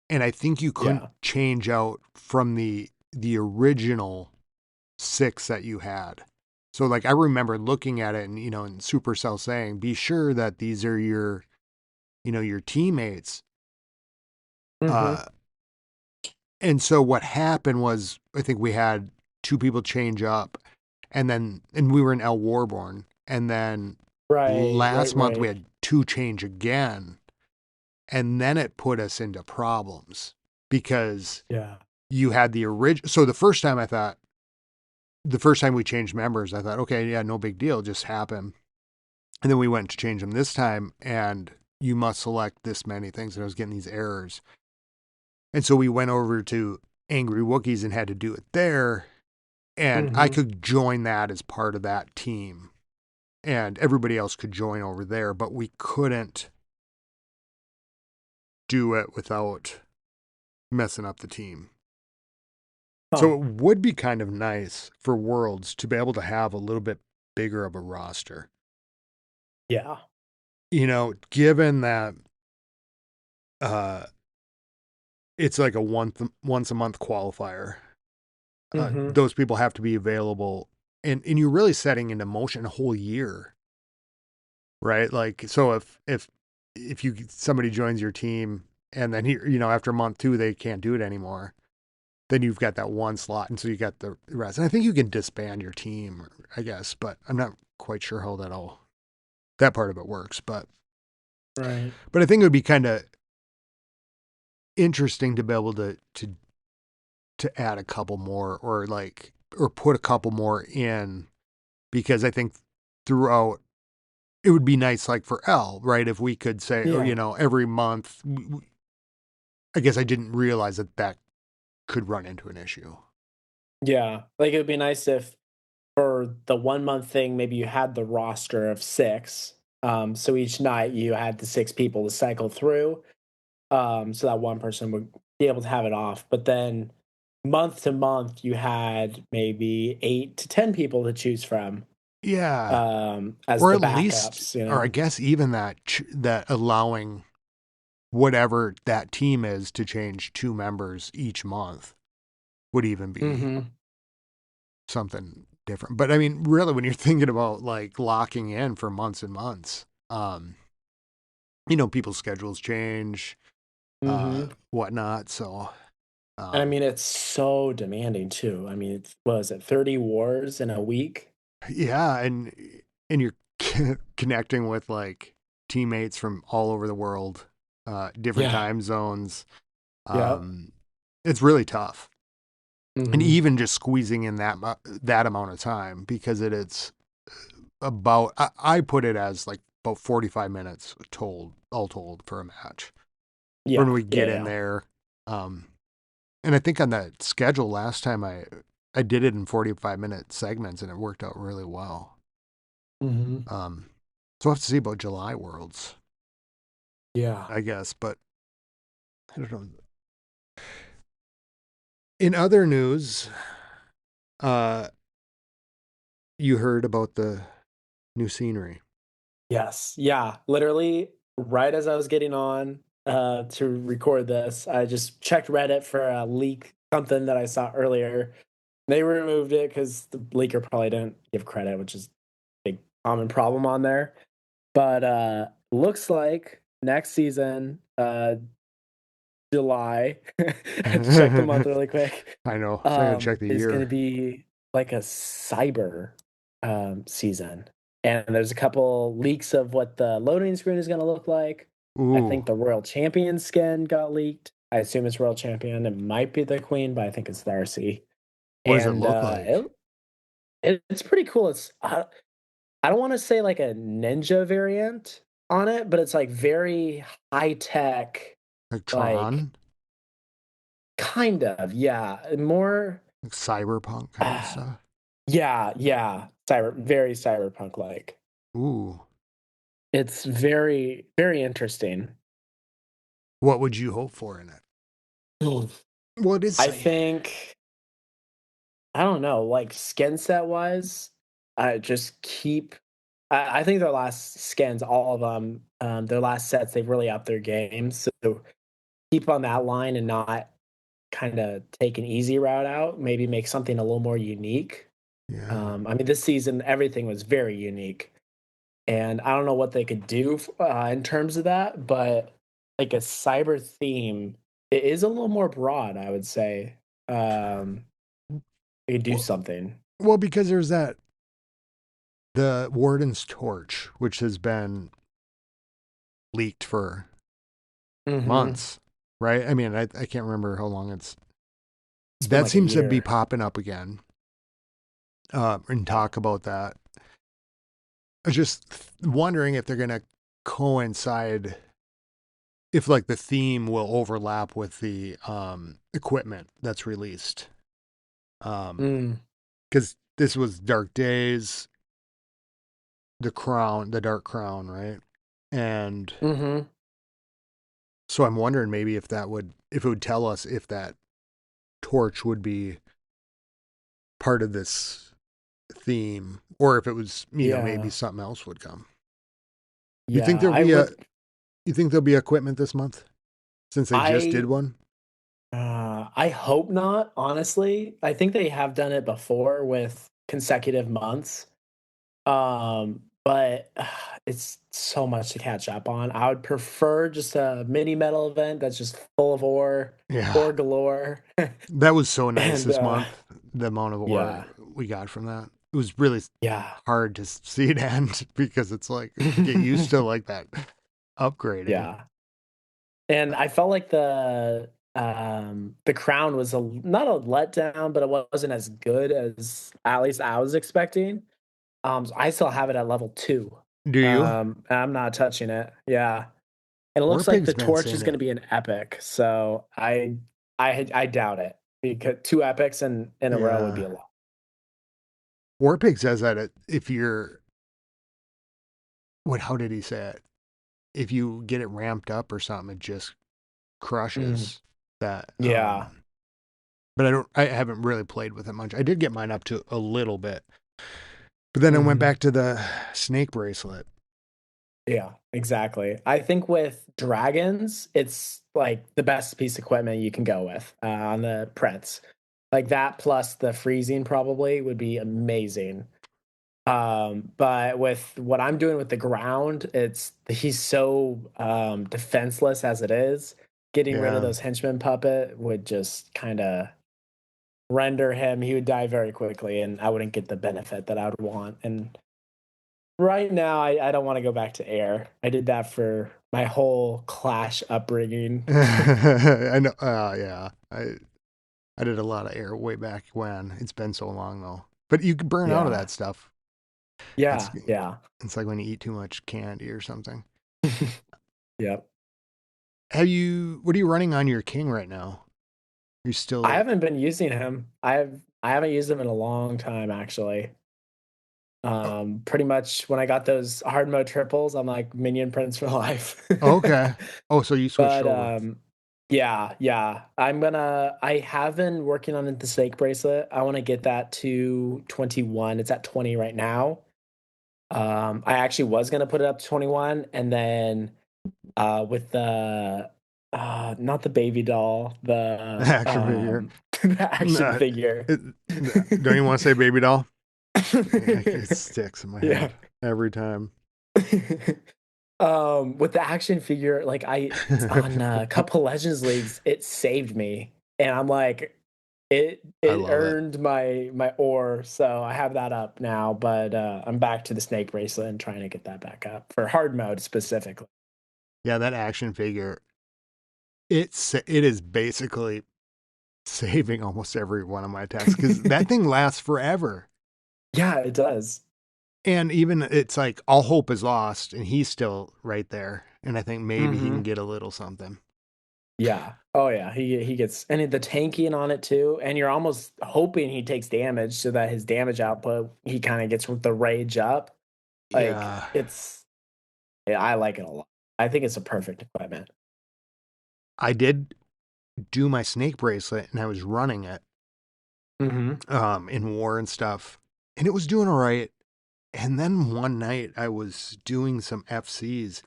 and I think you couldn't
Yeah.
change out from the original six that you had. So like I remember looking at it and and Supercell saying, be sure that these are your your teammates.
hmm
Uh and so what happened was I think we had two people change up, and we were in El Warborn, and then
Right, right,
last month we
right.
had two change again, and then it put us into problems because
Yeah.
you had the original. So the first time we changed members, I thought, okay, yeah, no big deal, just happen. And then we went to change them this time, and you must select this many things. And I was getting these errors. And so we went over to Angry Wookiees and had to do it there. And I
hmm
could join that as part of that team. And everybody else could join over there, but we couldn't do it without messing up the team. So
Huh.
it would be kind of nice for Worlds to be able to have a little bit bigger of a roster.
Yeah.
Given that uh, it's like a once a month qualifier,
hmm
those people have to be available, and you're really setting into motion a whole year, right? Like, so if you somebody joins your team and then after month two they can't do it anymore, then you've got that one slot, and so you got the rest. And I think you can disband your team, I guess, but I'm not quite sure how that part of it works.
Right.
But I think it would be kind of interesting to be able to add a couple more, or put a couple more in, because I think throughout it would be nice, like for L, right? If we could say, oh,
Yeah.
every month. I guess I didn't realize that could run into an issue.
Yeah. Like it would be nice if for the 1 month thing, maybe you had the roster of six. So each night you had the six people to cycle through. So that one person would be able to have it off. But then month to month, you had maybe 8 to 10 people to choose from
Yeah.
as
Or
the
at least,
backups, you
or I
know?
guess even that allowing whatever that team is to change two members each month would even be
Mm-hmm.
something different. But I mean, really, when you're thinking about like locking in for months and months, people's schedules change,
Mm-hmm.
whatnot. So,
And I
um,
mean, it's so demanding too. I mean, it's, what is it, 30 wars in a week?
yeah, and you're connecting with like teammates from all over the world, different
Yeah.
time zones.
Yep.
Um, it's really tough, and
Mm-hmm.
even just squeezing in that amount of time because it's about I put it as like about 45 minutes told all told for a match when
Yeah.
we
Yeah.
get in
Yeah.
there. Um, and I think on that schedule last time I did it in 45-minute segments and it worked out really well.
Mm-hmm.
So we'll have to see about July Worlds,
Yeah.
I guess, but I don't know. In other news, uh, you heard about the new scenery.
Yes. Yeah. Literally, right as I was getting on to record this, I just checked Reddit for a leak, something that I saw earlier. They removed it because the leaker probably didn't give credit, which is a big common problem on there. But looks like next season, July, I have to check the month really quick,
I know. So I gotta check the
is going to
year.
be like a cyber season. And there's a couple leaks of what the loading screen is going to look like. I
Ooh,
think the Royal Champion skin got leaked. I assume it's Royal Champion. It might be the Queen, but I think it's the RC.
what does it
And
look like?
it's pretty cool. It's I don't want to say like a ninja variant on it, but it's like very high tech,
Like
like
Tron?
kind of, yeah, more
Like cyberpunk kind of
uh,
stuff?
yeah, yeah, very cyberpunk like.
Ooh.
It's very, very interesting.
What would you hope for in it?
Mm.
Well, it is.
I think I don't know, like skin set wise, I just keep. I think their last skins, all of them, their last sets, they've really upped their games. So keep on that line and not kind of take an easy route out. Maybe make something a little more unique.
Yeah.
I mean, this season everything was very unique, and I don't know what they could do in terms of that, but like a cyber theme, it is a little more broad, I would say. Um, they could do
Well,
something.
well, because there's the Warden's Torch, which has been leaked for
Hmm.
months, right? I mean, I can't remember how long
It's been
that
like a
seems to be
year.
popping up again, and
Yeah.
talk about that. I was just wondering if they're going to coincide, if like the theme will overlap with the equipment that's released.
Mm.
Because this was Dark Days, the crown, the Dark Crown, right? And
Hmm.
so I'm wondering maybe if it would tell us if that torch would be part of this theme, or if it was, maybe
Yeah.
something else would come. You think
Yeah.
there'll be a, you think there'll be equipment this month since they just did
I
one?
I hope not, honestly. I think they have done it before with consecutive months. But it's so much to catch up on. I would prefer just a mini metal event that's just full of
Yeah.
ore galore.
That was so nice
And
this month, the amount of ore
yeah,
we got from that. It was really
yeah,
hard to see it end because it's like get used to like that upgrading.
yeah. And I felt like the crown was not a letdown, but it wasn't as good as at least I was expecting. So I still have it at level 2.
Do you?
And I'm not touching it. Yeah. And it looks like
Warpig's
the
been
torch
saying
is going to
it.
be an epic. So I doubt it because 2 epics in a row would be
Yeah.
a lot.
Warpig says that if you're how did he say it? If you get it ramped up or something, it just
Mm,
crushes that.
yeah.
But I haven't really played with it much. I did get mine up to a little bit, but then I went
Hmm.
back to the snake bracelet.
Yeah, exactly. I think with dragons, it's like the best piece of equipment you can go with on the Preds. Like that plus the freezing probably would be amazing. But with what I'm doing with the ground, it's he's so defenseless as it is. Getting rid of
Yeah.
those henchman puppet would just kind of render him. He would die very quickly, and I wouldn't get the benefit that I would want. And right now, I don't want to go back to air. I did that for my whole Clash upbringing.
I know. Yeah. I did a lot of air way back when. It's been so long though. But you can burn out of
Yeah,
that stuff. It's
yeah, yeah,
it's like when you eat too much candy or something.
yep.
What are you running on your king right now? You're
I
still
haven't been using him. I haven't used him in a long time actually. Pretty much when I got those hard mode triples, I'm like minion prince for life.
okay. Oh, so you switched
But
over.
yeah, yeah. I have been working on the snake bracelet. I want to get that to 21. It's at 20 right now. I actually was gonna put it up to 21, and then with the not the baby doll,
The action figure.
the action
No,
figure.
don't you want to say baby doll? It sticks in my
Yeah.
head every time.
With the action figure, like I on a couple Legends leagues, it saved me, and I'm like,
I
it
love it.
earned my ore, so I have that up now. But I'm back to the snake bracelet and trying to get that back up for hard mode specifically.
Yeah, that action figure. It is basically saving almost every one of my attacks because that thing lasts forever.
Yeah, it does.
And even it's like all hope is lost, and he's still right there. And I think maybe he can
Hmm.
get a little something.
Yeah. Oh yeah. He gets and the tanking on it too, and you're almost hoping he takes damage so that his damage output he kind of gets with the rage up. Like
Yeah,
it's yeah, I like it a lot. I think it's a perfect equipment.
I did do my snake bracelet, and I was running it
Hmm.
in war and stuff, and it was doing all right. And then one night I was doing some FCs,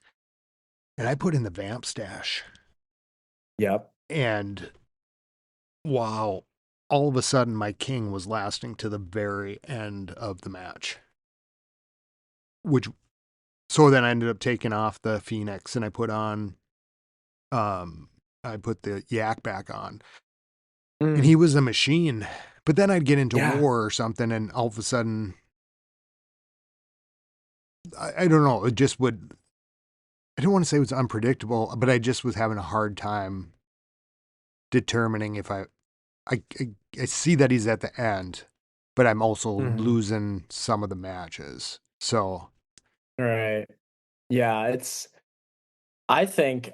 and I put in the vamp stash,
Yep.
and wow, all of a sudden my king was lasting to the very end of the match. Which so then I ended up taking off the Phoenix and um I put the Yak back on. And he
Mm,
was a machine. But then I'd get into
yeah.
war or something and all of a sudden I don't know, it just would I don't want to say it was unpredictable, but I just was having a hard time determining if I see that he's at the end, but I'm also
Hmm.
losing some of the matches. So
Right. Yeah. I think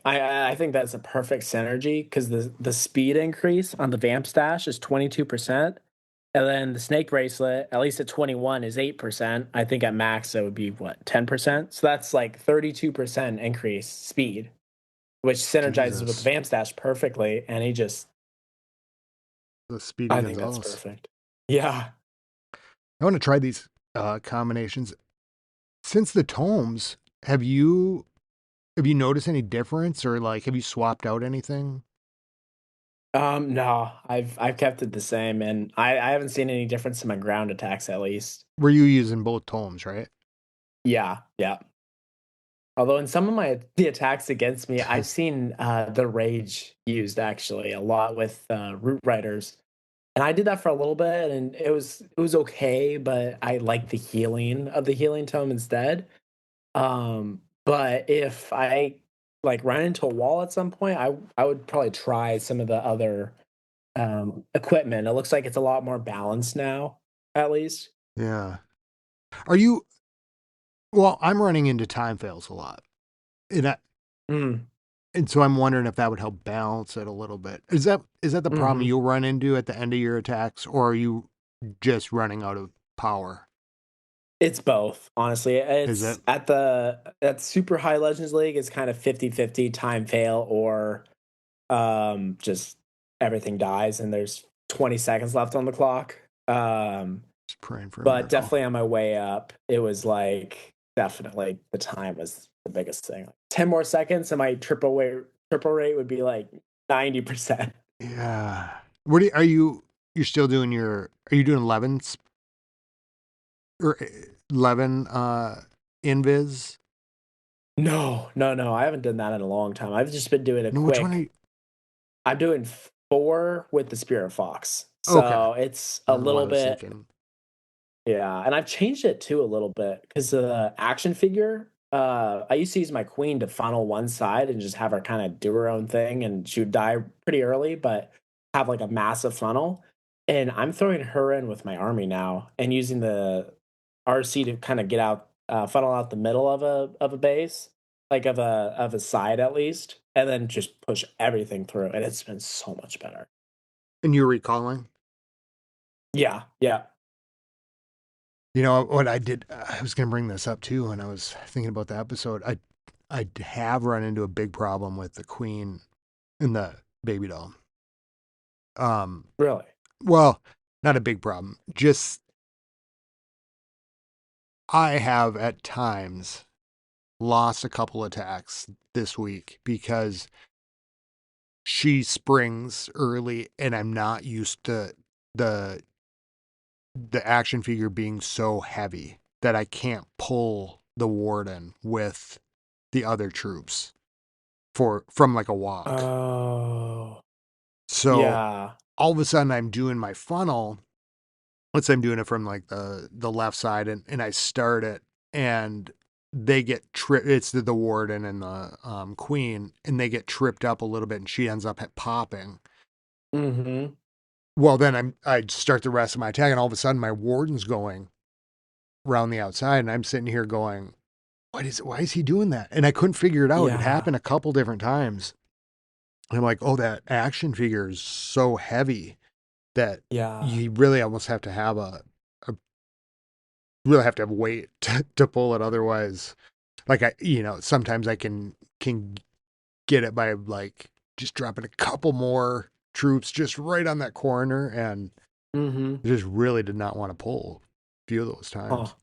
that's a perfect synergy because the speed increase on the vamp stash is 22%. And then the snake bracelet, at least at 21, is 8%. I think at max that would be what, 10%? So that's like 32% increase speed, which synergizes with the
Jesus,
vamp stash perfectly. And he just
the Speedy
I think that's
Gonzalez.
perfect. Yeah.
I want to try these combinations. Since the tomes, have you noticed any difference or like have you swapped out anything?
No, I've kept it the same, and I haven't seen any difference in my ground attacks at least.
Were you using both tomes, right?
Yeah, yeah. Although in some of my the attacks against me, I've seen the rage used actually a lot with root riders, and I did that for a little bit, and it was okay, but I like the healing of the healing tome instead. But if I like run into a wall at some point, I would probably try some of the other equipment. It looks like it's a lot more balanced now, at least.
Yeah. Are you well, I'm running into time fails a lot. And I,
Mm,
and so I'm wondering if that would help balance it a little bit. Is that the problem
hmm.
you'll run into at the end of your attacks or are you just running out of power?
It's both, honestly.
Is it?
It's at super high Legends League, it's kind of 50-50 time fail or just everything dies and there's 20 seconds left on the clock.
Just praying for a
But
miracle.
definitely on my way up, it was like definitely the time was the biggest thing. 10 more seconds and my triple rate would be like 90%.
Yeah. What are you? You're still doing your? Are you doing 11s or 11 invis?
No, no, no. I haven't done that in a long time. I've just been doing a
No, which one are
quick.
you?
I'm doing 4 with the Spirit Fox.
Okay.
So it's
I
a
don't know why I
little
was
bit,
thinking.
yeah. And I've changed it too a little bit because the action figure, I used to use my queen to funnel one side and just have her kind of do her own thing and she would die pretty early, but have like a massive funnel. And I'm throwing her in with my army now and using the RC to kind of get out, funnel out the middle of a base, like of a side at least, and then just push everything through. And it's been so much better.
And you're recalling?
Yeah, yeah.
You know what I did? I was going to bring this up too, and I was thinking about the episode. I have run into a big problem with the queen and the baby doll. Um,
Really.
well, not a big problem. Just I have at times lost a couple attacks this week because she springs early, and I'm not used to the the action figure being so heavy that I can't pull the warden with the other troops from like a walk.
Oh,
So
yeah.
all of a sudden I'm doing my funnel. Let's say I'm doing it from like the left side and I start it and they get tripped. It's the warden and the queen and they get tripped up a little bit and she ends up popping.
Mhm.
Well, then I start the rest of my attack and all of a sudden my warden's going around the outside and I'm sitting here going, why is he doing that? And I couldn't figure it out. It
Yeah,
happened a couple different times. And I'm like, oh, that action figure is so heavy that
yeah.
you really almost have to have a really have to have weight to pull it. Otherwise, like sometimes I can get it by like just dropping a couple more troops just right on that corner, and
Mhm.
I just really did not want to pull a few of those
Huh.
times.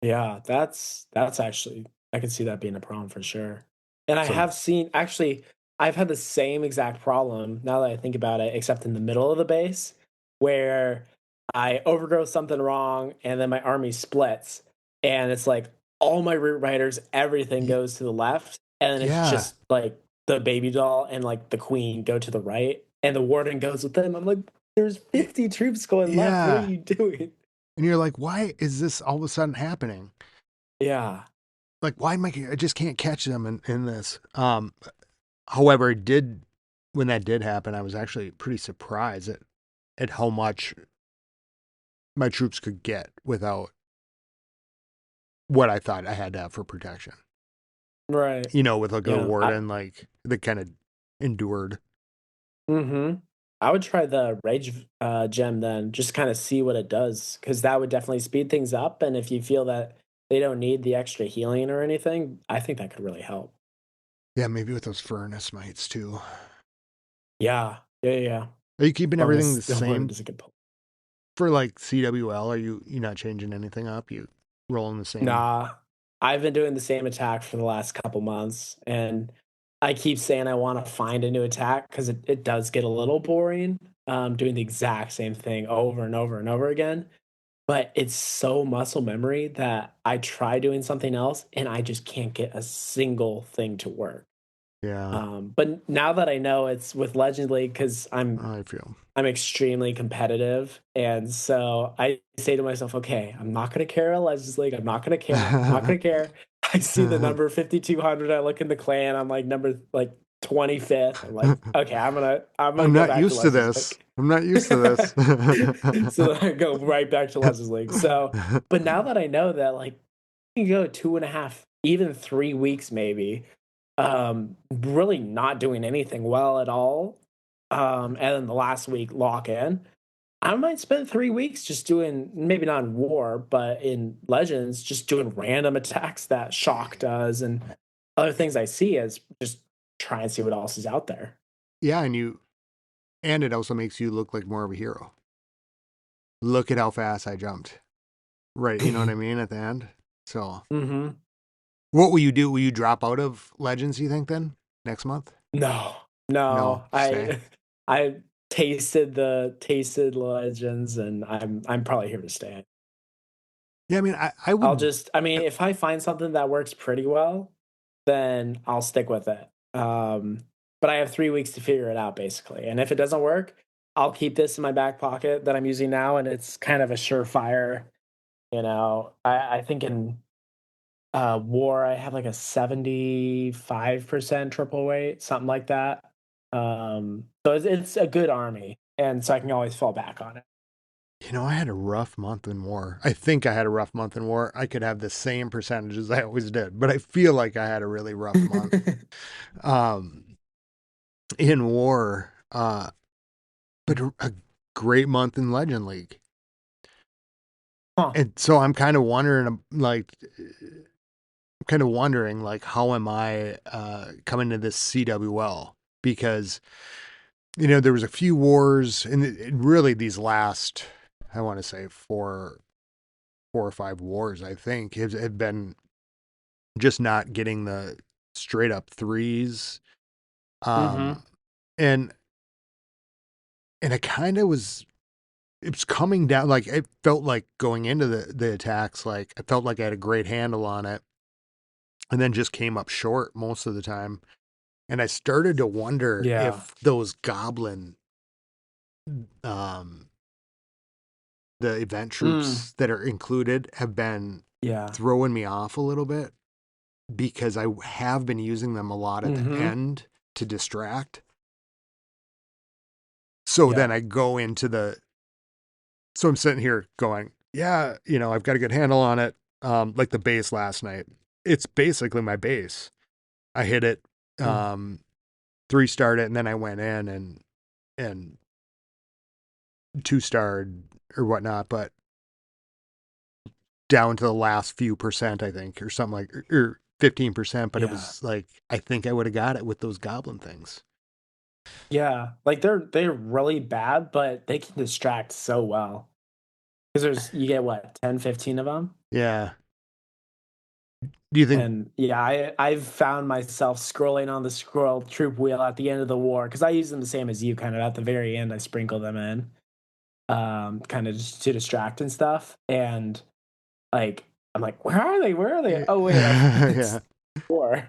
Yeah, that's actually I can see that being a problem for sure. And I
So
have seen actually, I've had the same exact problem now that I think about it, except in the middle of the base, where I overgrow something wrong and then my army splits, and it's like all my root riders, everything
y-
goes to the left, and then it's
yeah,
just like the baby doll and like the queen go to the right, and the warden goes with them. I'm like, there's
y-
50 troops going left. What are
yeah,
you doing?
and you're like, why is this all of a sudden happening?
Yeah.
Like, why am I just can't catch them in this. However, it did when that did happen, I was actually pretty surprised at how much my troops could get without what I thought I had to have for protection.
Right.
With like a
Yeah.
warden, like that kind of endured.
Mhm. I would try the rage gem then, just kinda see what it does, because that would definitely speed things up, and if you feel that they don't need the extra healing or anything, I think that could really help.
Yeah, maybe with those furnace mites too.
Yeah. Yeah, yeah, yeah.
Are you keeping everything
Furnace
the
the word
same
is a good pull.
for like CWL? Are you not changing anything up? You rolling the same?
Nah, I've been doing the same attack for the last couple months, and I keep saying I wanna find a new attack because it does get a little boring, doing the exact same thing over and over and over again. But it's so muscle memory that I try doing something else and I just can't get a single thing to work.
Yeah,
But now that I know it's with Legend League, because
I feel.
I'm extremely competitive, and so I say to myself, okay, I'm not gonna care about Legends League. I'm not gonna care. I'm not gonna care. I see the number 5,200. I look in the clan. I'm like number like 25th. I'm like, okay, I'm gonna
I'm
go
not
back to
used to
Legends
this.
League.
I'm not used to this.
So then I go right back to Legends League. So, but now that I know that, like, you can go 2.5, even 3 weeks, maybe, really not doing anything well at all. And then the last week lock in. I might spend 3 weeks just doing, maybe not in war, but in Legends, just doing random attacks that Shock does and other things I see, as just try and see what else is out there.
Yeah, and it also makes you look like more of a hero. Look at how fast I jumped. Right, you know what I mean at the end. So,
Hmm.
what will you do? Will you drop out of Legends, you think, then next month?
No,
No,
no.
stay.
I tasted Legends, and I'm probably here to stay.
Yeah, I mean, I
I'll
would.
just, I mean, if I find something that works pretty well, then I'll stick with it. But I have 3 weeks to figure it out, basically. And if it doesn't work, I'll keep this in my back pocket that I'm using now, and it's kind of a surefire. I think in war, I have like a 75% triple weight, something like that. So it's a good army, and so I can always fall back on it.
I had a rough month in war. I think I had a rough month in war. I could have the same percentages I always did, but I feel like I had a really rough month um, in war. But a great month in Legend League.
Huh.
And so I'm kind of wondering, like, how am I coming to this CWL? Because there was a few wars, and really these last, I want to say four or five wars, I think, have been just not getting the straight up threes.
Hmm.
Um, and I kind of was, it was coming down, like it felt like going into the attacks, like I felt like I had a great handle on it, and then just came up short most of the time. And I started to wonder
Yeah.
if those goblin, um, the event
Mm.
troops that are included have been
Yeah.
throwing me off a little bit because I have been using them a lot at the
Hmm.
end to distract. So then
Yeah.
I go into so I'm sitting here going, yeah, I've got a good handle on it. Like the base last night, it's basically my base. I hit it,
Mm.
um, 3-starred it, and then I went in and 2-starred or whatnot, but down to the last few percent, I think, or something like, or 15%. But it
Yeah.
was like, I think I would have got it with those goblin things.
Yeah. Like they're really bad, but they can distract so well. Because you get what, 10, 15 of them?
Yeah. Do you think?
And yeah, I've found myself scrolling on the scroll troop wheel at the end of the war, because I use them the same as you, kind of at the very end. I sprinkle them in, kind of just to distract and stuff. And like, I'm like, where are they? Where are they?
Yeah.
Oh wait,
Yeah.
it's war.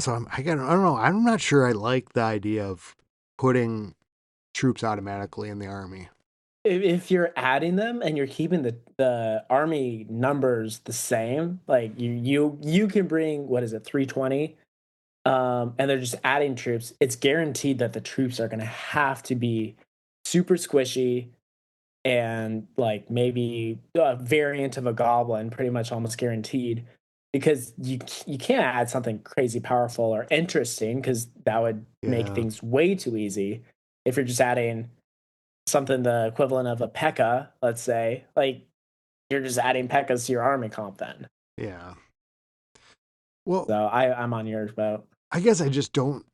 So I don't know. I'm not sure I like the idea of putting troops automatically in the army.
If you're adding them and you're keeping the army numbers the same, like you can bring, what is it, 320, and they're just adding troops, it's guaranteed that the troops are going to have to be super squishy, and like maybe a variant of a goblin, pretty much almost guaranteed, because you can't add something crazy powerful or interesting, because that would make
Yeah.
things way too easy. If you're just adding something the equivalent of a P.E.K.K.A, let's say, like you're just adding P.E.K.K.As to your army comp then.
Yeah. Well,
So I'm on your boat.
I guess I just don't.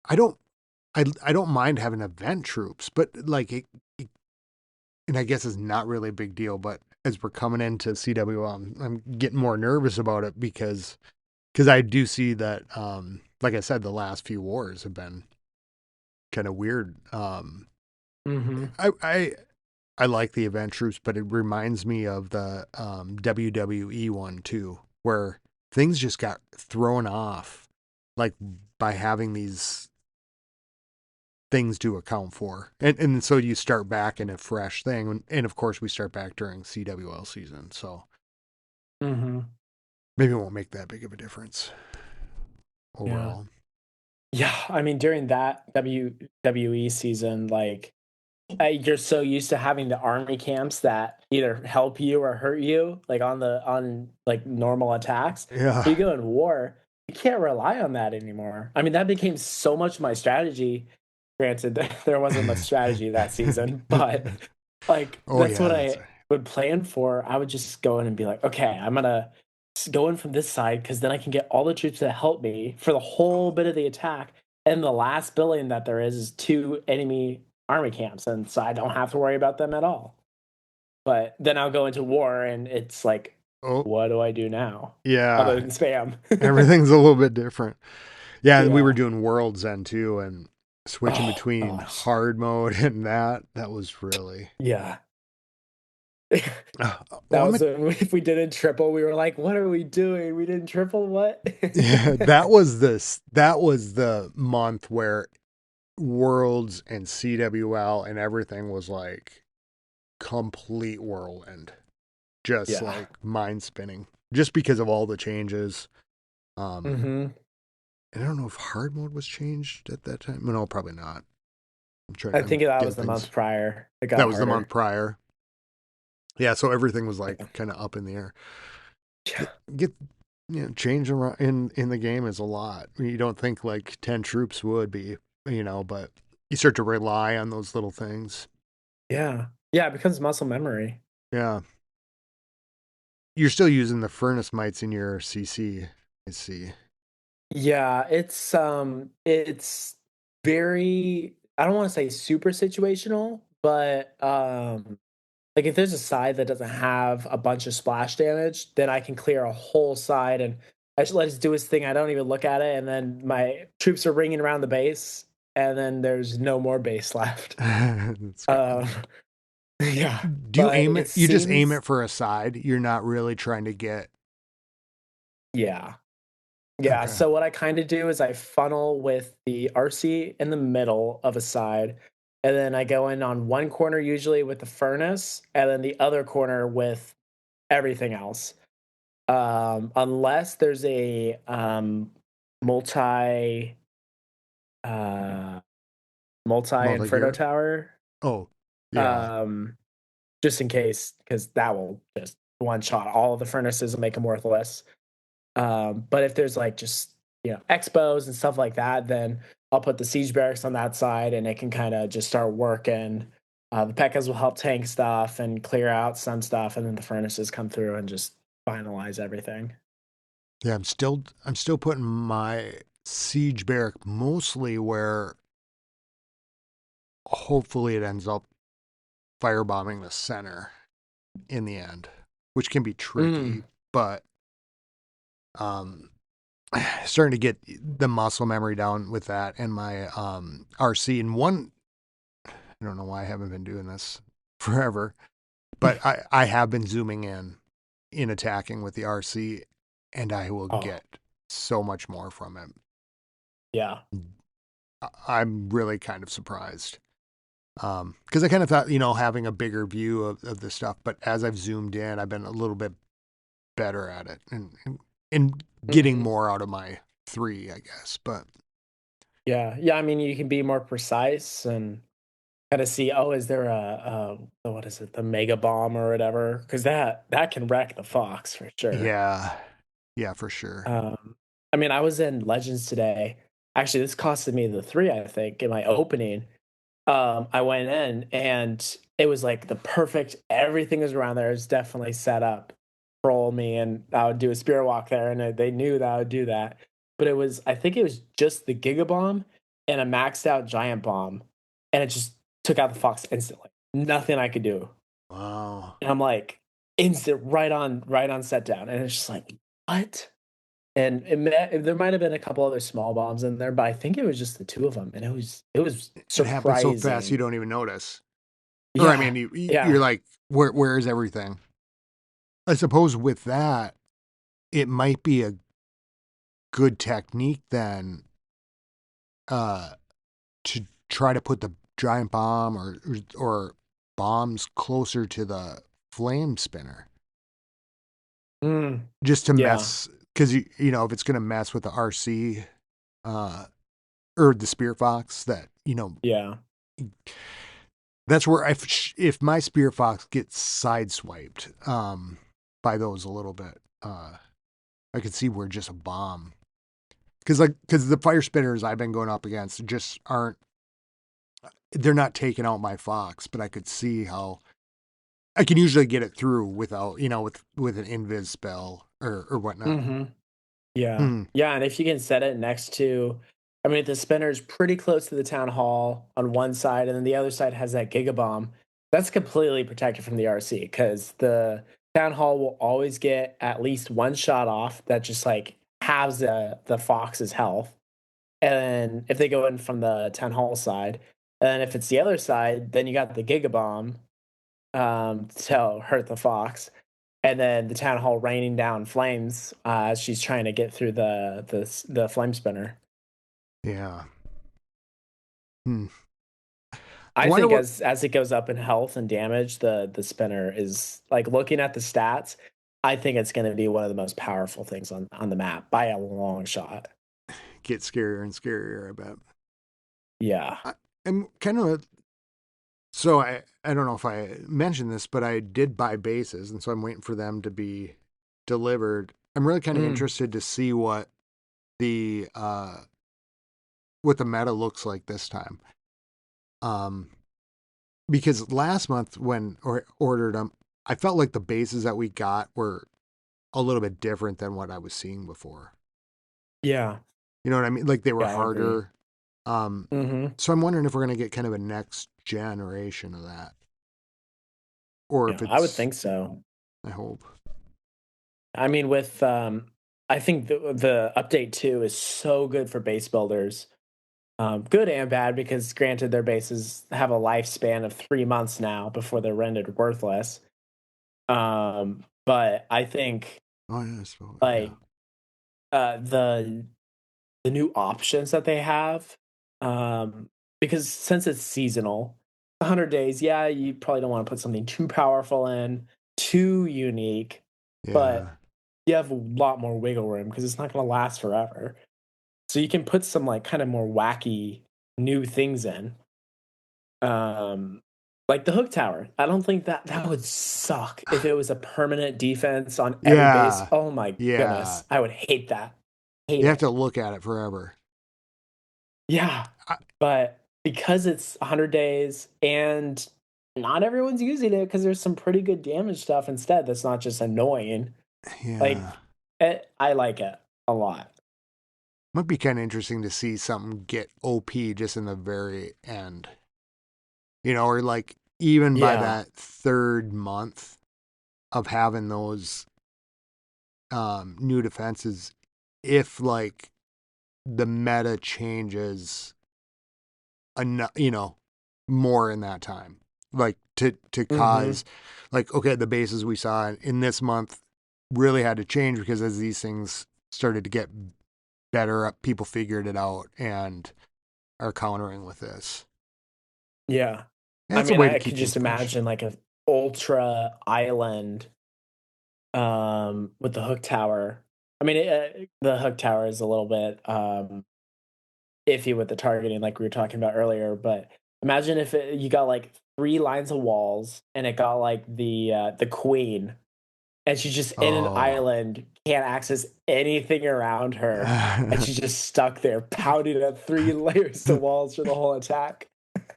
I don't. I don't mind having event troops, but like and I guess it's not really a big deal. But as we're coming into CWL, I'm getting more nervous about it because I do see that, like I said, the last few wars have been kind of weird.
Hmm.
I I like the event troops, but it reminds me of the WWE one too, where things just got thrown off, like by having these things to account for, and so you start back in a fresh thing, and of course we start back during CWL season, so
Hmm.
maybe it won't make that big of a difference
Yeah.
overall.
Yeah. I mean, during that WWE season, like, you're so used to having the army camps that either help you or hurt you, like on like normal attacks.
Yeah,
But you go in war, you can't rely on that anymore. I mean, that became so much my strategy Granted, there wasn't much strategy that season, but like
Oh
that's
yeah,
what
that's
I would plan for. I would just go in and be like, okay, I'm gonna go in from this side because then I can get all the troops to help me for the whole bit of the attack. And the last building that there is two enemy army camps, and so I don't have to worry about them at all. But then I'll go into war, and it's like,
oh
what do I do now other
yeah,
than spam?
everything's a little bit different. Yeah, we were
Yeah.
doing worlds then too, and switching
Oh
between
gosh.
hard mode and that was really.
Yeah.
Uh,
That
well,
was if we didn't triple, we were like, "What are we doing? We didn't triple what?"
yeah, that was this. That was the month where worlds and CWL and everything was like complete whirlwind, just
Yeah.
like mind spinning, just because of all the changes. Um,
Hmm.
and I don't know if hard mode was changed at that time. No, probably not.
I
I'm
think that was
getting
the
things.
month prior. It got
That was the month
harder.
prior. Yeah, so everything was like
Yeah.
kind of up in the air.
Yeah.
Get change around in the game is a lot. You don't think like 10 troops would be, but you start to rely on those little things.
Yeah. Yeah, it becomes muscle memory.
Yeah. You're still using the furnace mites in your CC, I see.
Yeah, it's very, I don't want to say super situational, but like if there's a side that doesn't have a bunch of splash damage, then I can clear a whole side and I just let it do his thing. I don't even look at it, and then my troops are ringing around the base, and then there's no more base left.
That's
Um,
good.
yeah,
Do you
but
aim
it
it? You just aim
seems,
it for a side. You're not really trying to get.
yeah. Yeah,
Okay.
so what I kind of do is I funnel with the RC in the middle of a side, and then I go in on one corner usually with the furnace, and then the other corner with everything else. Unless there's a multi uh multi
Multi
inferno
gear.
tower,
Oh, yeah.
um, just in case, because that will just one shot all of the furnaces and make them worthless. But if there's like just expos and stuff like that, then I'll put the siege barracks on that side, and it can kind of just start working. The P.E.K.K.A.s will help tank stuff and clear out some stuff, and then the furnaces come through and just finalize everything.
Yeah, I'm still putting my siege barrack mostly where hopefully it ends up firebombing the center in the end, which can be
Mm.
tricky, but um starting to get the muscle memory down with that and my RC and one I don't know why I haven't been doing this forever, but I have been zooming in attacking with the RC and I will
Oh,
get so much more from it.
yeah.
I'm really kind of surprised. Because I kind of thought, having a bigger view of this stuff, but as I've zoomed in, I've been a little bit better at it and getting
Hmm.
more out of my three, I guess. But
Yeah. Yeah. I mean, you can be more precise and kind of see, oh, is there what is it, the mega bomb or whatever? Because that can wreck the Fox for sure.
yeah, yeah, for sure.
Um, I mean, I was in Legends today. Actually, this costed me the three, I think, in my opening. I went in and it was like the perfect, everything was around there. It was definitely set up for all me, and I would do a spear walk there, and they knew that I would do that. But I think it was just the Giga Bomb and a maxed out Giant Bomb, and it just took out the Fox instantly. Nothing I could do.
Wow.
And I'm like, instant, right on set down. And it's just like, what? And there might have been a couple other small bombs in there, but I think it was just the two of them, and it was
It happens so fast you
surprising.
don't even notice. Or I
Yeah,
mean, you're
yeah,
like, where is everything? I suppose with that, it might be a good technique then, uh, to try to put the giant bomb or bombs closer to the flame spinner,
mm,
just to
yeah,
mess because if it's gonna mess with the RC, uh, or the spear fox, that
yeah,
that's where if my spear fox gets sideswiped by those a little bit, I could see where just a bomb because the fire spinners I've been going up against just aren't. they're not taking out my fox, but I could see how I can usually get it through without, with an invis spell or whatnot.
Hmm. Yeah.
Hmm.
Yeah, and if you can set it next to, I mean, the spinner's pretty close to the town hall on one side, and then the other side has that gigabomb, that's completely protected from the RC because the town hall will always get at least one shot off that just like halves the fox's health. And then if they go in from the town hall side, and then if it's the other side, then you got the gigabomb to hurt the fox, and then the town hall raining down flames as she's trying to get through the flame spinner.
Yeah. Hmm. I
I
wonder
think
what.
as it goes up in health and damage, the spinner is like looking at the stats. I think it's going to be one of the most powerful things on the map by a long shot.
Gets scarier and scarier, I bet.
Yeah.
I'm kind of so I don't know if I mentioned this, but I did buy bases, and so I'm waiting for them to be delivered. I'm really kind of
Mm.
interested to see the uh what the meta looks like this time. Um, because last month when I ordered them, I felt like the bases that we got were a little bit different than what I was seeing before.
Yeah.
You know what I mean? Like they were
Yeah, I agree.
harder. Um,
Hmm.
so I'm wondering if we're gonna get kind of a next generation of that, or if
Yeah, I would
it's.
think so.
I hope.
I mean, with I think the update two is so good for base builders. Good and bad because granted their bases have a lifespan of 3 months now before they're rendered worthless. But I think
Oh yeah, so, yeah,
like the new options that they have, because since it's seasonal, 100 days, yeah, you probably don't want to put something too powerful in, too unique, but
yeah,
you have a lot more wiggle room because it's not going to last forever. So you can put some like kind of more wacky new things in. Um like the hook tower. I don't think that would suck if it was a permanent defense on every base.
yeah,
Oh my
yeah.
goodness. I would hate that. Hate
You have
it.
to look at it forever.
Yeah.
I,
But because it's 100 days and not everyone's using it because there's some pretty good damage stuff instead that's not just annoying.
yeah,
Like I like it a lot.
might be kind of interesting to see something get OP just in the very end. Or like even by
Yeah.
that third month of having those new defenses, if like the meta changes enough, more in that time, like to
Mhm.
cause, like, okay, the bases we saw in this month really had to change because as these things started to get better, people figured it out and are countering with this.
Yeah.
And
I
it's a
mean,
way to
I
keep
could
things
just
fresh.
imagine like a ultra island with the hook tower. I mean, the hook tower is a little bit iffy with the targeting like we were talking about earlier, but imagine if you got like 3 lines of walls and it got like the queen and she's just in an
Oh.
island, can't access anything around her, and she's just stuck there pounding at 3 layers of walls for the whole attack.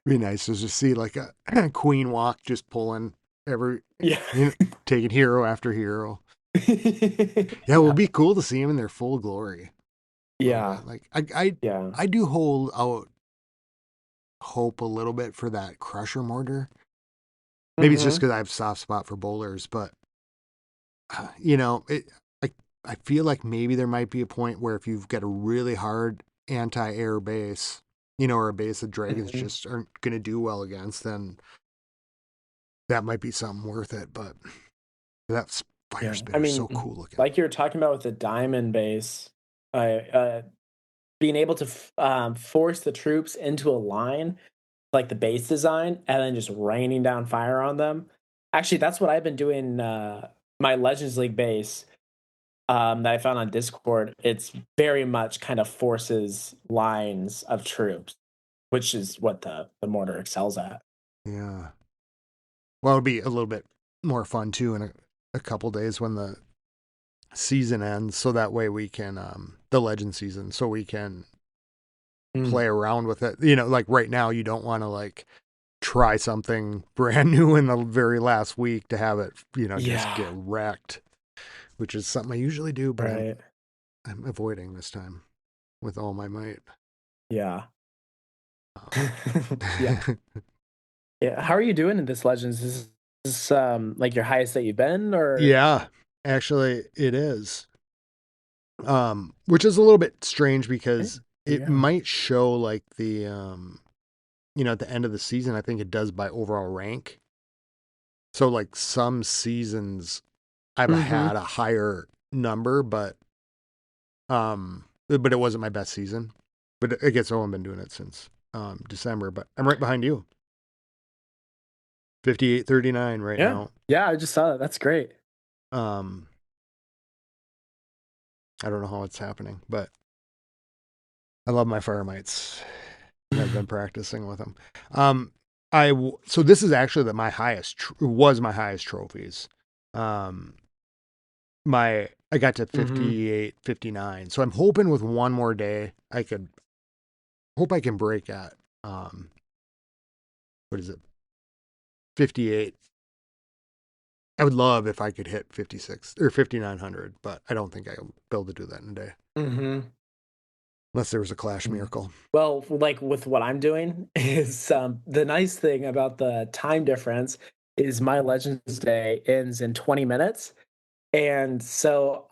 Be nice to just see like a queen walk just pulling every,
Yeah.
you know, taking hero after hero. Yeah, it would
Yeah.
be cool to see them in their full glory a little
Yeah.
bit. Like I
Yeah.
I do hold out hope a little bit for that crusher mortar. Maybe it's just
Mhm.
because I have a soft spot for bowlers, but you know, it. I I feel like maybe there might be a point where if you've got a really hard anti-air base, or a base that dragons
Mhm.
just aren't going to do well against, then that might be something worth it. But that fire
Yeah. I
spinner is so
mean,
cool looking.
like you were talking about with the diamond base, being able to force the troops into a line, like the base design, and then just raining down fire on them. Actually, that's what I've been doing. My Legends League base that I found on Discord, it's very much kind of forces lines of troops, which is what the mortar excels at.
Yeah. Well, it'll be a little bit more fun too in a couple days when the season ends, so that way we can the legend season, so we can
Mm.
play around with it. You know, like right now, you don't want to like try something brand new in the very last week to have it, just
Yeah.
get wrecked, which is something I usually do, but I'm
Right.
I'm avoiding this time with all my might.
Yeah.
Um,
Yeah. Yeah. How are you doing in this Legends? Is this like your highest that you've been, or?
yeah, actually, it is. Which is a little bit strange
There
because
you
it
go.
might show like the at the end of the season. I think it does by overall rank. So like some seasons I've
Mm-hmm.
had a higher number, but it wasn't my best season. But I guess I've been doing it since December. But I'm right behind you, 58-39 right
Yeah.
now.
Yeah, I just saw that. That's great.
Um, I don't know how it's happening, but I love my fire mites, and I've been practicing with them. Um, so this is actually my highest was my highest trophies. Um, my I got to
Mm-hmm.
58, 59. So I'm hoping with one more day I can break at what is it, 58. I would love if I could hit 56 or 5900, but I don't think I'll be able to do that in a day
Mm-hmm.
unless there was a Clash
Mm.
miracle.
Well, like with what I'm doing is the nice thing about the time difference is my Legends Day ends in 20 minutes. And so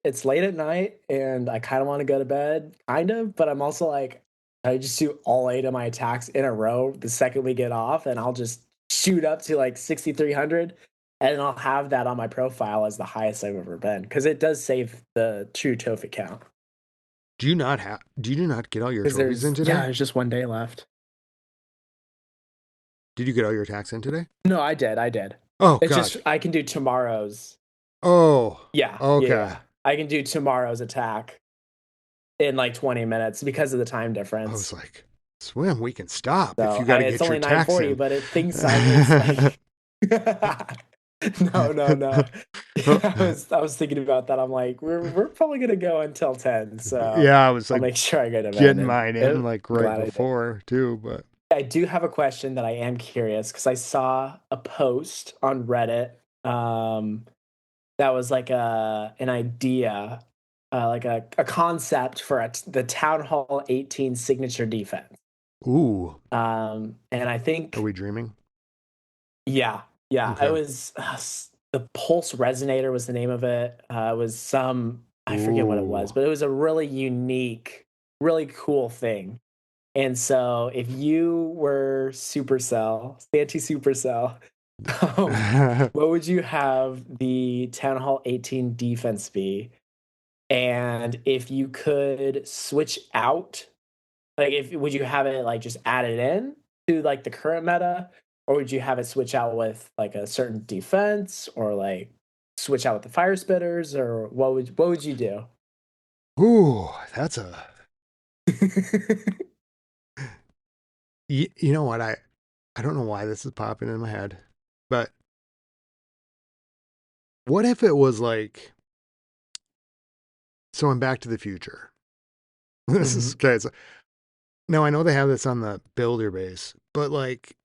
it's late at night and I kind of want to go to bed, kind of, but I'm also like, I just do all eight of my attacks in a row the second we get off, and I'll just shoot up to like 6,300. And I'll have that on my profile as the highest I've ever been because it does save the true trophy count.
Do you not get all your
Because
trophies in today?
there's just one day left.
Did you get all your attacks in today?
No, I did.
Oh
It's
God.
just I can do tomorrow's.
Oh,
Yeah, yeah,
okay.
yeah. I can do tomorrow's attack in like 20 minutes because of the time
I was
difference.
like, swim, we can stop if
So
you got to
it's
get your
only
attacks
9:40,
in.
but it thinks it's like no, no, no. Yeah, I was thinking about that. I'm like, we're probably gonna go until 10, so
Yeah, I was
I'll
like
make sure I go to bed.
getting
And
mine in like
I'm
right
glad I did.
before too, but
I do have a question that I am curious because I saw a post on Reddit that was like an idea, like a concept for the Town Hall 18 signature defense.
ooh,
And I
are
think,
we dreaming?
yeah, yeah, it
Okay.
was the Pulse Resonator was the name of it. It was I forget what it
Ooh.
was, but it was a really unique, really cool thing. And so if you were Supercell, Santi Supercell, what would you have the Town Hall 18 defense be? And if you could switch out, like if would you have it like just added in to like the current meta, or would you have it switch out with like a certain defense, or like switch out with the fire spitters, or what would you do?
Ooh, that's a you know what I don't know why this is popping in my head, but what if it was like so in Back to the Future? This is
Mhm.
okay. So, now I know they have this on the builder base, but like,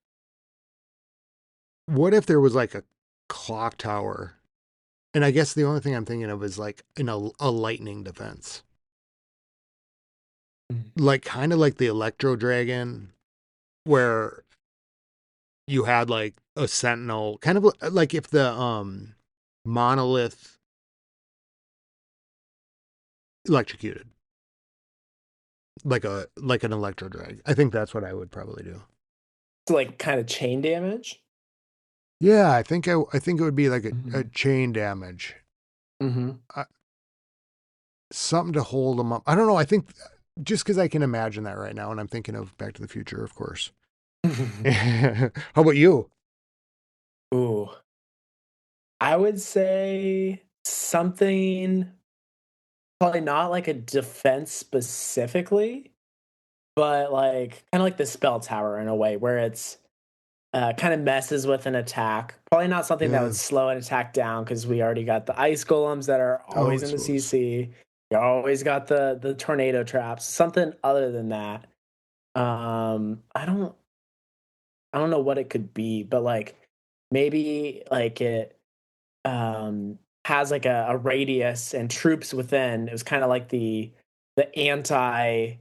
what if there was like a clock tower? And I guess the only thing I'm thinking of is like a lightning defense, like kind of like the Electro Dragon, where you had like a sentinel, kind of like if the monolith electrocuted, like an Electro Drag. I think that's what I would probably do.
So like kind of chain damage.
Yeah, I think it would be like a
Hmm.
chain damage,
Hmm.
uh, something to hold them up. I don't know. I think just because I can imagine that right now, and I'm thinking of Back to the Future, of course. How about you?
Ooh, I would say something probably not like a defense specifically, but like kind of like the spell tower in a way where it's kind of messes with an attack. Probably not something that would
Yeah.
slow an attack down because we already got the ice golems that are
Oh,
always
I
in the
suppose.
CC. You always got the tornado traps. Something other than that. I don't know what it could be, but like maybe like it has like a radius and troops within. It was kind of like the anti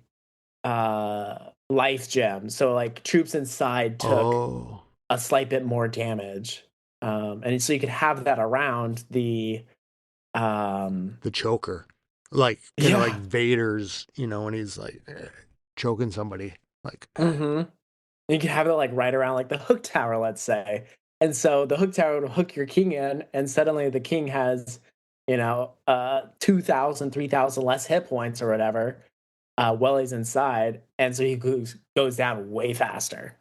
life gem. So like troops inside took
Oh,
a slight bit more damage. And so you could have that around the um
the choker. Like kind of like
yeah.
Vader's, when he's like choking somebody. Like,
Mm-hmm. You could have it like right around like the hook tower, let's say. And so the hook tower would hook your king in, and suddenly the king has, 2,000, 3,000 less hit points or whatever, while he's inside. And so he goes down way faster.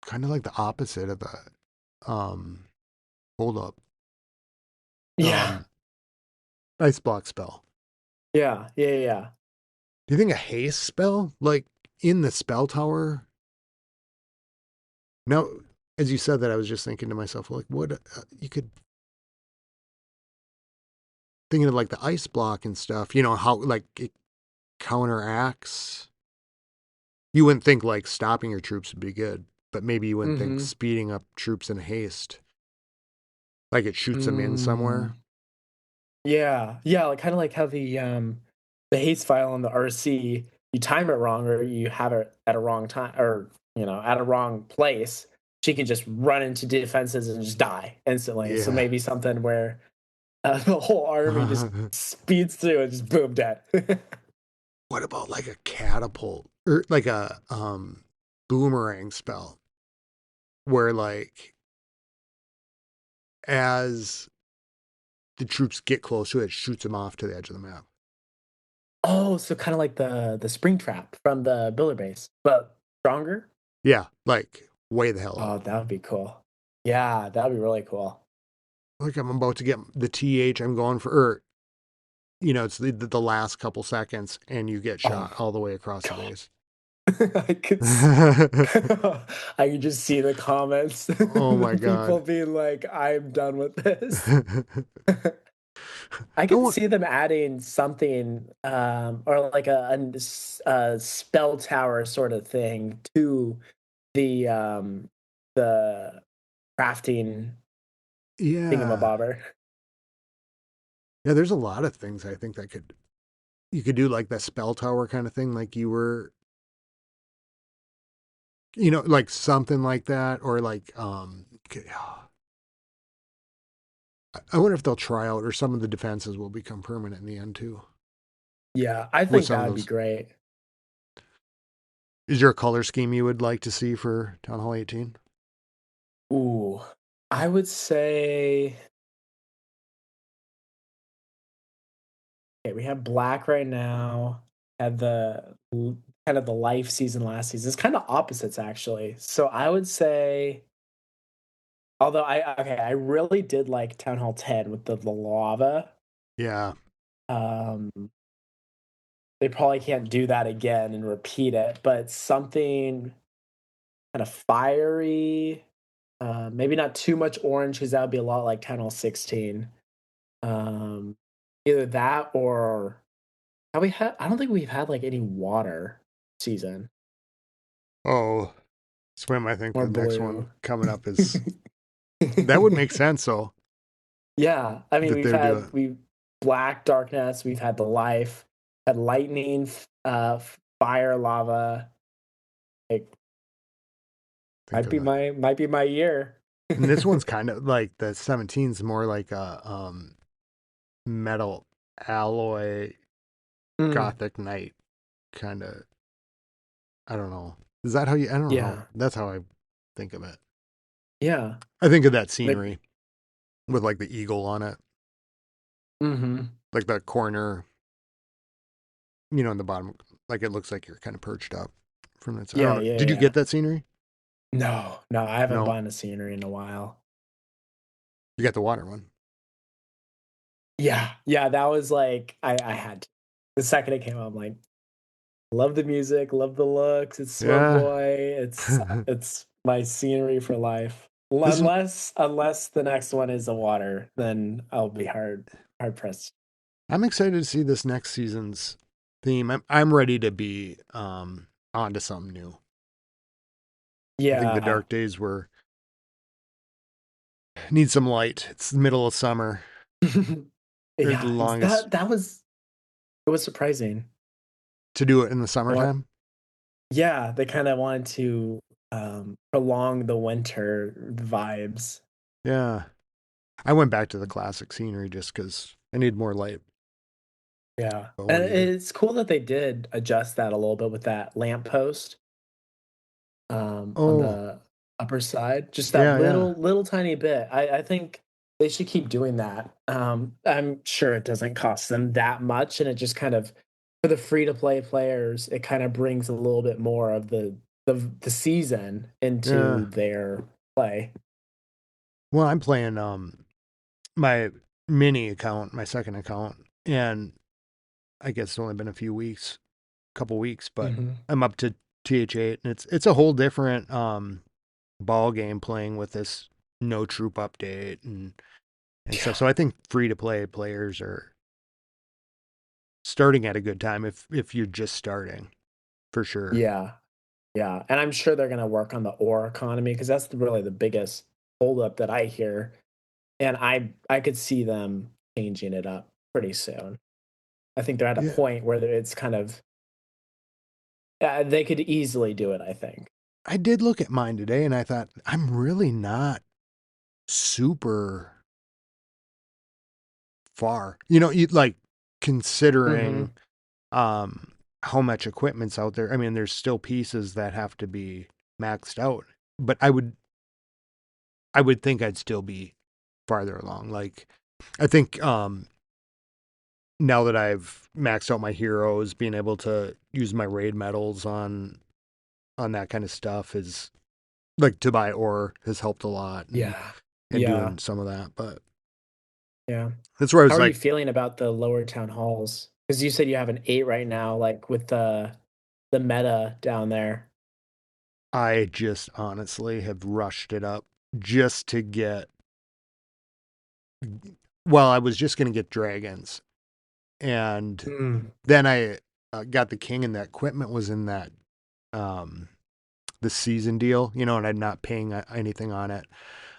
kind of like the opposite of the um hold up.
Yeah.
Um ice block spell.
Yeah. Yeah. Yeah.
Do you think a haste spell, like in the spell tower? Now, as you said that, I was just thinking to myself, like, what you could thinking of like the ice block and stuff. How like it counteracts. You wouldn't think like stopping your troops would be good, but maybe you wouldn't think
Mm-hmm.
speeding up troops in haste, like it shoots them in
Mm.
somewhere.
Yeah. Yeah. Like kind of like how the haste file on the RC, you time it wrong or you have it at a wrong time or at a wrong place, she can just run into defenses and just die instantly. So
Yeah.
maybe something where the whole army just speeds through and just boom dead.
What about like a catapult or like a boomerang spell where like as the troops get close to it, it shoots them off to the edge of the map.
Oh, so kind of like the spring trap from the Builder base, but stronger.
Yeah, like way the hell
Oh,
out.
that would be cool. Yeah, that would be really cool.
Like I'm about to get the TH, I'm going for, or, it's the last couple seconds and you get
Oh
shot all the way across the
god.
base.
I could I could just see the comments.
Oh my
People
God.
being like, I'm done with this.
I
I could
want,
see them adding something or like a spell tower sort of thing to the crafting
yeah.
thingamabobber.
Yeah, there's a lot of things I think that you could do like that spell tower kind of thing, like you were, like something like that, or like, I wonder if they'll try out, or some of the defenses will become permanent in the end too.
Yeah, I
With
think
some
that
of
would be
those,
great.
is there a color scheme you would like to see for Town Hall 18?
Ooh, I would say okay, we have black right now. Had kind of the life season last season. It's kind of opposites actually. So I would say, although I really did like Town Hall 10 with the lava.
Yeah.
Um, they probably can't do that again and repeat it, but something kind of fiery. Maybe not too much orange because that would be a lot like Town Hall 16. Um, Either that or have we had? I don't think we've had like any water season
Oh, swim. I think
or
the next
blue.
one coming up is that would make sense. So
Yeah, I mean
that they would do it.
we black darkness. We've had the life, had lightning, fire, lava. Like
Think of that.
might be my year.
And this one's kind of like the 17's more like a metal alloy
Mm,
gothic knight kind of. I don't know. Is that how you? I don't know.
yeah,
That's how I think of it.
yeah.
I think of that
Like,
scenery with like the eagle on it,
mm-hmm.
like the corner, in the bottom, like it looks like you're kind of perched up from that. I don't
Yeah,
know.
yeah,
Did you
yeah.
get that scenery?
No, no, I haven't
No,
bought a scenery in a while.
you got the water one.
Yeah, yeah, that was like I had to. The second it came out, I'm like, love the music, love the looks. It's Smoke
Yeah.
Boy. It's my scenery for life.
This is
Unless the next one is a water, then I'll be hard pressed.
I'm excited to see this next season's theme. I'm ready to be on to something new. I think the
Yeah.
dark days were need some light. It's the middle of summer. Or the
Yeah,
longest
it was surprising.
to do it in the
What
summertime.
Yeah, they kinda wanted to, prolong the winter vibes.
Yeah. I went back to the classic scenery just because I need more light.
Yeah,
But what
and
do you do?
it's cool that they did adjust that a little bit with that lamppost, on
Oh,
the upper side, just that
yeah, yeah.
little tiny bit. I think they should keep doing that. I'm sure it doesn't cost them that much, and it just kind of for the free to play players, it kinda brings a little bit more of the season
Yeah.
into their play.
Well, I'm playing my mini account, my second account, and I guess it's only been a few weeks, couple weeks, but
Mhm.
I'm up to TH8 and it's a whole different ball game playing with this no troop update and stuff.
Yeah.
So I think free to play players are starting at a good time if you're just starting, for sure.
Yeah. Yeah, and I'm sure they're gonna work on the ore economy because that's really the biggest holdup that I hear, and I could see them changing it up pretty soon. I think they're at a
Yeah.
point where it's kind of they could easily do it, I think.
I did look at mine today and I thought I'm really not super far. You like considering
Mhm.
um how much equipment's out there. I mean, there's still pieces that have to be maxed out, but I would think I'd still be farther along. Like I think now that I've maxed out my heroes, being able to use my raid medals on that kind of stuff is like to buy ore has helped a lot
Yeah.
and
Yeah.
doing some of that. But
Yeah.
that's where I
How
was
are you
like,
feeling about the lower town halls? Because you said you have an 8 right now, like, with the meta down there.
I just honestly have rushed it up just to get well, I was just gonna get dragons. And
Mm.
then I got the king, and that equipment was in that um, the season deal, and I'm not paying anything on it.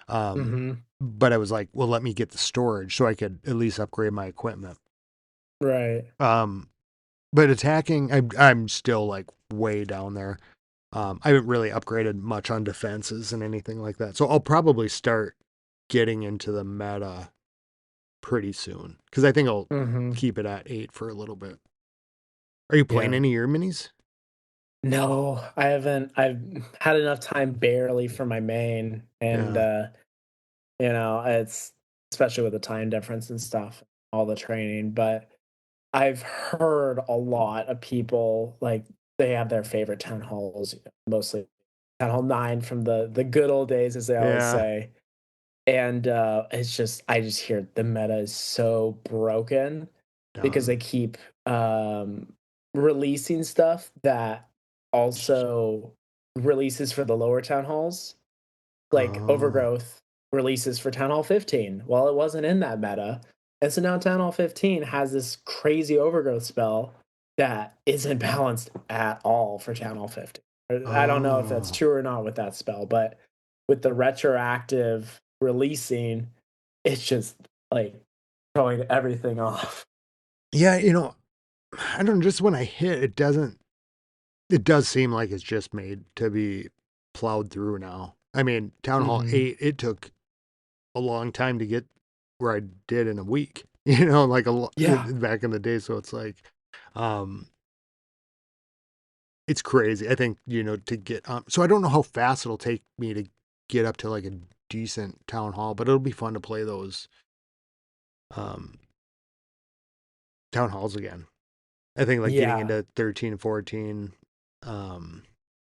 Um,
Mhm.
but I was like, well, let me get the storage so I could at least upgrade my equipment.
Right.
Um, but attacking, I'm still like way down there. I haven't really upgraded much on defenses and anything like that. So I'll probably start getting into the meta pretty soon because I think I'll
Mhm.
keep it at 8 for a little bit. Are you playing
Yeah.
any of your minis?
No, I haven't. I've had enough time barely for my main, and
Yeah.
it's especially with the time difference and stuff, all the training. But I've heard a lot of people like they have their favorite town halls, mostly Town Hall 9 from the good old days, as they always
Yeah.
say. And it's just I just hear the meta is so broken because they
Done.
keep releasing stuff that also releases for the lower town halls, like
Oh.
Overgrowth releases for Town Hall 15. Well, it wasn't in that meta. And so now Town Hall 15 has this crazy Overgrowth spell that isn't balanced at all for Town Hall 15. I don't know if that's
Oh.
true or not with that spell, but with the retroactive releasing, it's just like throwing everything off.
Yeah, I don't know, just when I hit it does seem like it's just made to be plowed through now. I mean, Town Hall
Hmm.
8, it took a long time to get where I did in a week, like
Yeah.
back in the day. So it's like, um, it's crazy. I think, to get, so I don't know how fast it'll take me to get up to like a decent town hall, but it'll be fun to play those, um, town halls again. I think like getting
Yeah.
into 13 and 14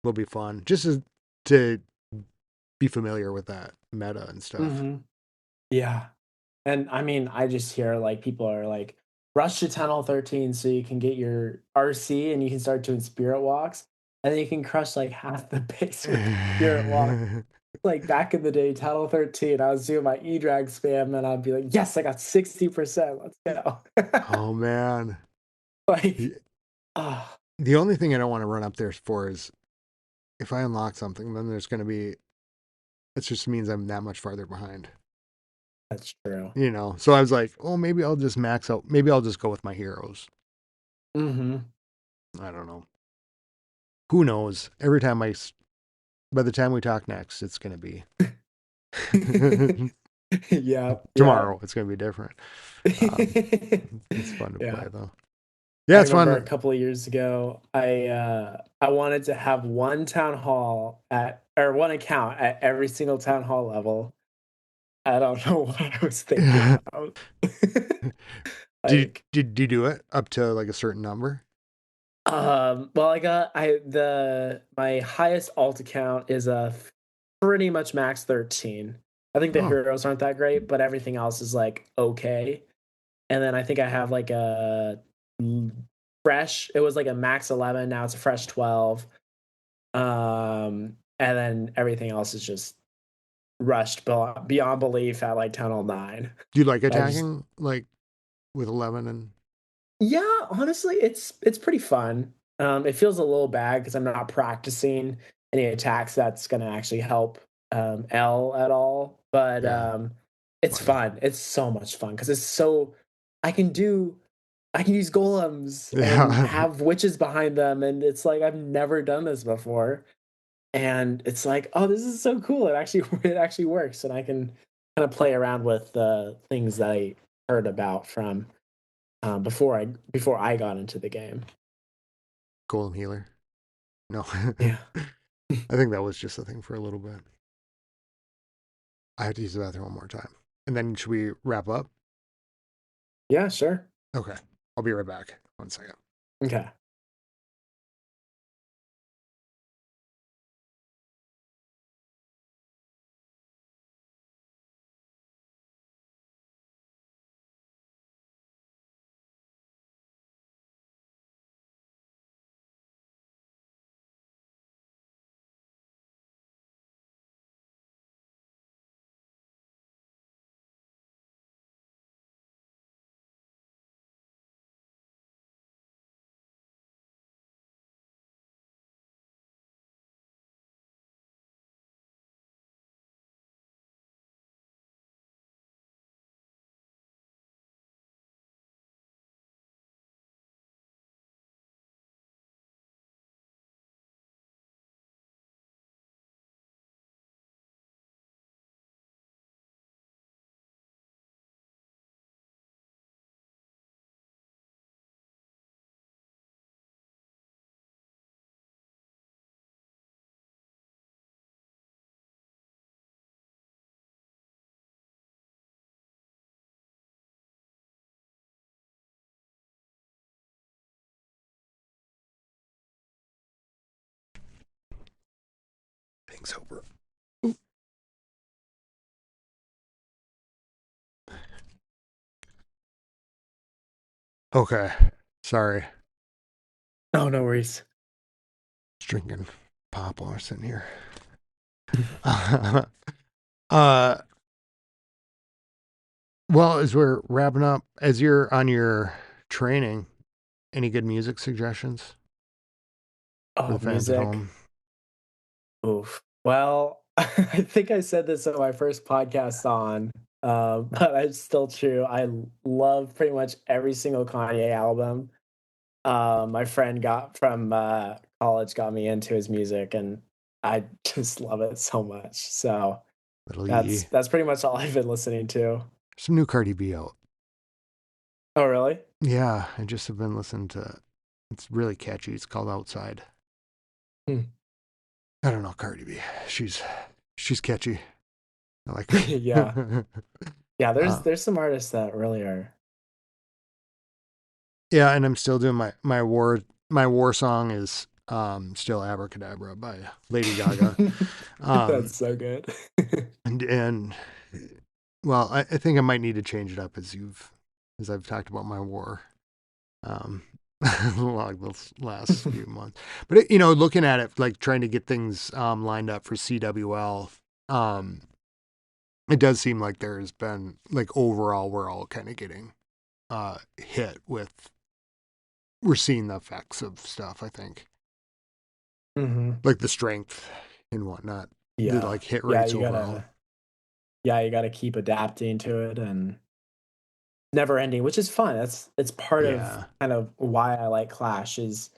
will be fun just to be familiar with that meta and stuff.
Hmm. Yeah. And I mean, I just hear like people are like, rush to Tunnel 13 so you can get your RC and you can start doing spirit walks. And then you can crush like half the base with the spirit walk. Like back in the day, Title 13, I was doing my E-drag spam and I'd be like, yes, I got 60%. Let's go.
Oh man.
Like,
The
ah,
the only thing I don't want to run up there for is if I unlock something, then there's going to be, it just means I'm that much farther behind.
that's true.
So I was like, oh, maybe I'll just max out. Maybe I'll just go with my heroes.
Mm-hmm.
I don't know. Who knows? By the time we talk next, it's going to be
Yeah, yeah.
tomorrow. It's going to be different. Um, it's fun to play
Yeah.
though.
I
Yeah, it's
remember a
fun.
couple of years ago, I wanted to have one town hall at or one account at every single town hall level. I don't know what I was thinking
did,
about.
did
Like,
you do it up to like a certain number?
well, I the my highest alt account is a pretty much max 13. I think the
Oh,
heroes aren't that great, but everything else is like okay. And then I think I have like a fresh. It was like a max 11. Now it's a fresh 12. And then everything else is just rushed beyond belief at like 1009.
do you like
I just
attacking like with 11 and
Yeah, honestly, it's pretty fun. It feels a little bad because I'm not practicing any attacks that's gonna actually help L at all. But
yeah,
it's
funny.
fun. It's so much fun because it's so I can do I can use golems and
Yeah,
have witches behind them, and it's like I've never done this before. And it's like, oh, this is so cool. It actually works, and I can kind of play around with things that I heard about from before I got into the game.
golem healer. No,
Yeah.
I think that was just a thing for a little bit. I have to use the bathroom one more time. And then should we wrap up?
Yeah, sure.
Okay. I'll be right back. 1 second.
Okay.
Things over. Okay. Sorry.
Oh, no worries.
Just drinking pop while we're sitting here. Well, as we're wrapping up, as you're on your training, any good music suggestions for the
Oh,
fans at
music.
home?
Oof. Well, I think I said this on my first podcast but it's still true. I love pretty much every single Kanye album. My friend got from college got me into his music, and I just love it so much. So
Little
that's
Yee.
that's pretty much all I've been listening to.
Some new Cardi B out.
Oh, really?
Yeah, I just have been listening to. It's really catchy. It's called Outside.
Hmm.
I don't know Cardi B. She's catchy. I like
Yeah.
her.
Yeah,
uh,
there's some artists that really are.
yeah, and I'm still doing my war song is still Abracadabra by Lady Gaga. Um
That's so good.
and well, I think I might need to change it up as I've talked about my war um like the last few months. But looking at it like trying to get things lined up for CWL it does seem like there has been, like, overall, we're all kind of getting hit with, we're seeing the effects of stuff, I think.
Mm-hmm.
Like the strength and whatnot, the
Yeah.
like hit
Yeah,
rates
you
overall.
gotta you gotta keep adapting to it and never ending, which is fun. It's part of
Yeah.
kind of why I like Clash is,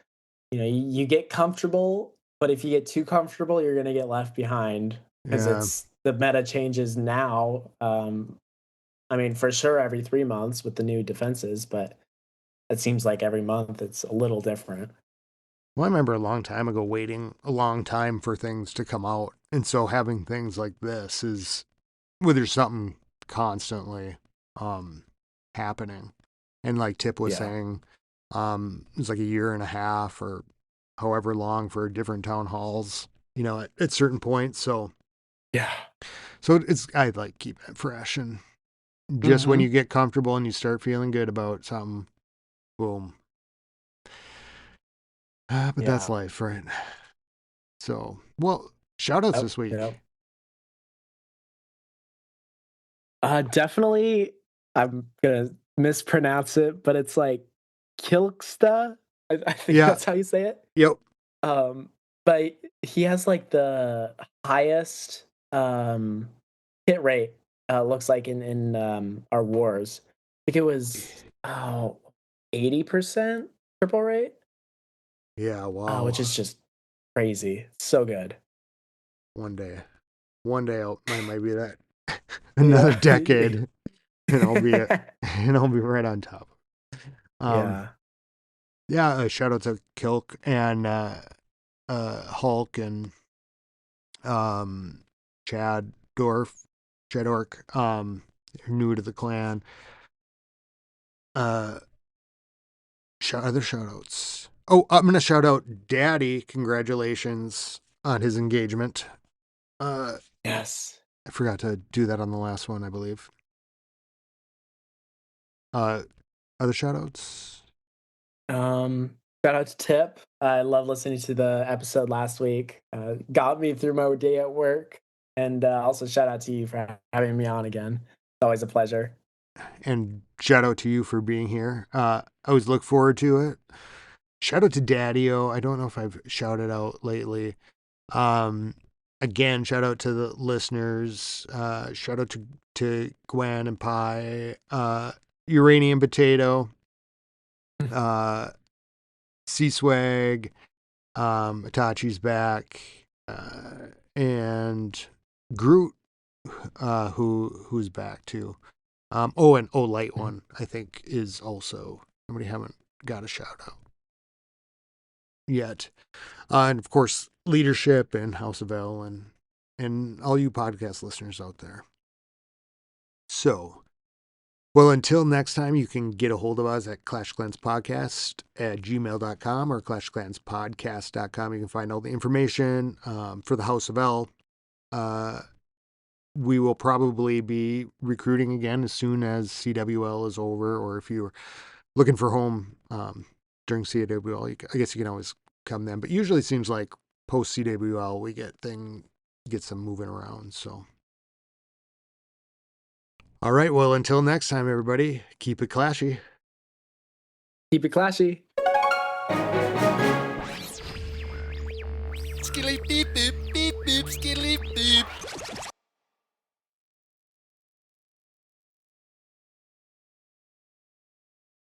you get comfortable, but if you get too comfortable, you're gonna get left behind because
Yeah.
it's the meta changes now. I mean, for sure every 3 months with the new defenses, but it seems like every month it's a little different.
Well, I remember a long time ago waiting a long time for things to come out. And so having things like this is where there's something constantly happening. And like Tip was
Yeah.
saying, it's like a year and a half or however long for different town halls, at certain points.
Yeah.
So it's, I like keep it fresh, and just when
Hmm.
you get comfortable and you start feeling good about something, boom. But that's
Yeah.
life, right? So, well, shout outs
Oh,
this week.
Definitely, I'm gonna mispronounce it, but it's like Kilksta. I think
Yeah.
that's how you say it.
Yep.
Um, but he has like the highest hit rate. Looks like in our wars. I think it was 80% triple rate.
Yeah.
Which
Wow.
is just crazy. So good.
One day, I might be that another
Yeah.
decade, and I'll be right on top. Um,
Yeah.
yeah. Shout out to Kilk and Hulk and um, Chad Dorf, Chad Ork, new to the clan. Uh, other shout outs. Oh, I'm gonna shout out Daddy. Congratulations on his engagement. Uh,
Yes.
I forgot to do that on the last one, I believe. Uh, other shout outs.
Shout out to Tip. I love listening to the episode last week. Got me through my day at work. And also shout out to you for having me on again. It's always a pleasure.
And shout out to you for being here. I always look forward to it. Shout out to Daddy-O. I don't know if I've shouted out lately. Um, Again, shout out to the listeners. Shout out to Gwen and Pie. Uranium Potato. Uh, C-Swag. Itachi's back. And Groot, who's back too. And Light One, I think, is also somebody haven't got a shout out yet. And of course, leadership and House of L and all you podcast listeners out there. So, well, until next time, you can get a hold of us at clashclanspodcast at gmail.com or clashclanspodcast.com. You can find all the information for the House of L. We will probably be recruiting again as soon as CWL is over, or if you're looking for home during CWL, I guess you can always come then. But usually it seems like post CWL we get some moving around. So, all right. Well, until next time, everybody, keep it clashy.
Keep it clashy.
Skilly beep beep beep beep skilly beep.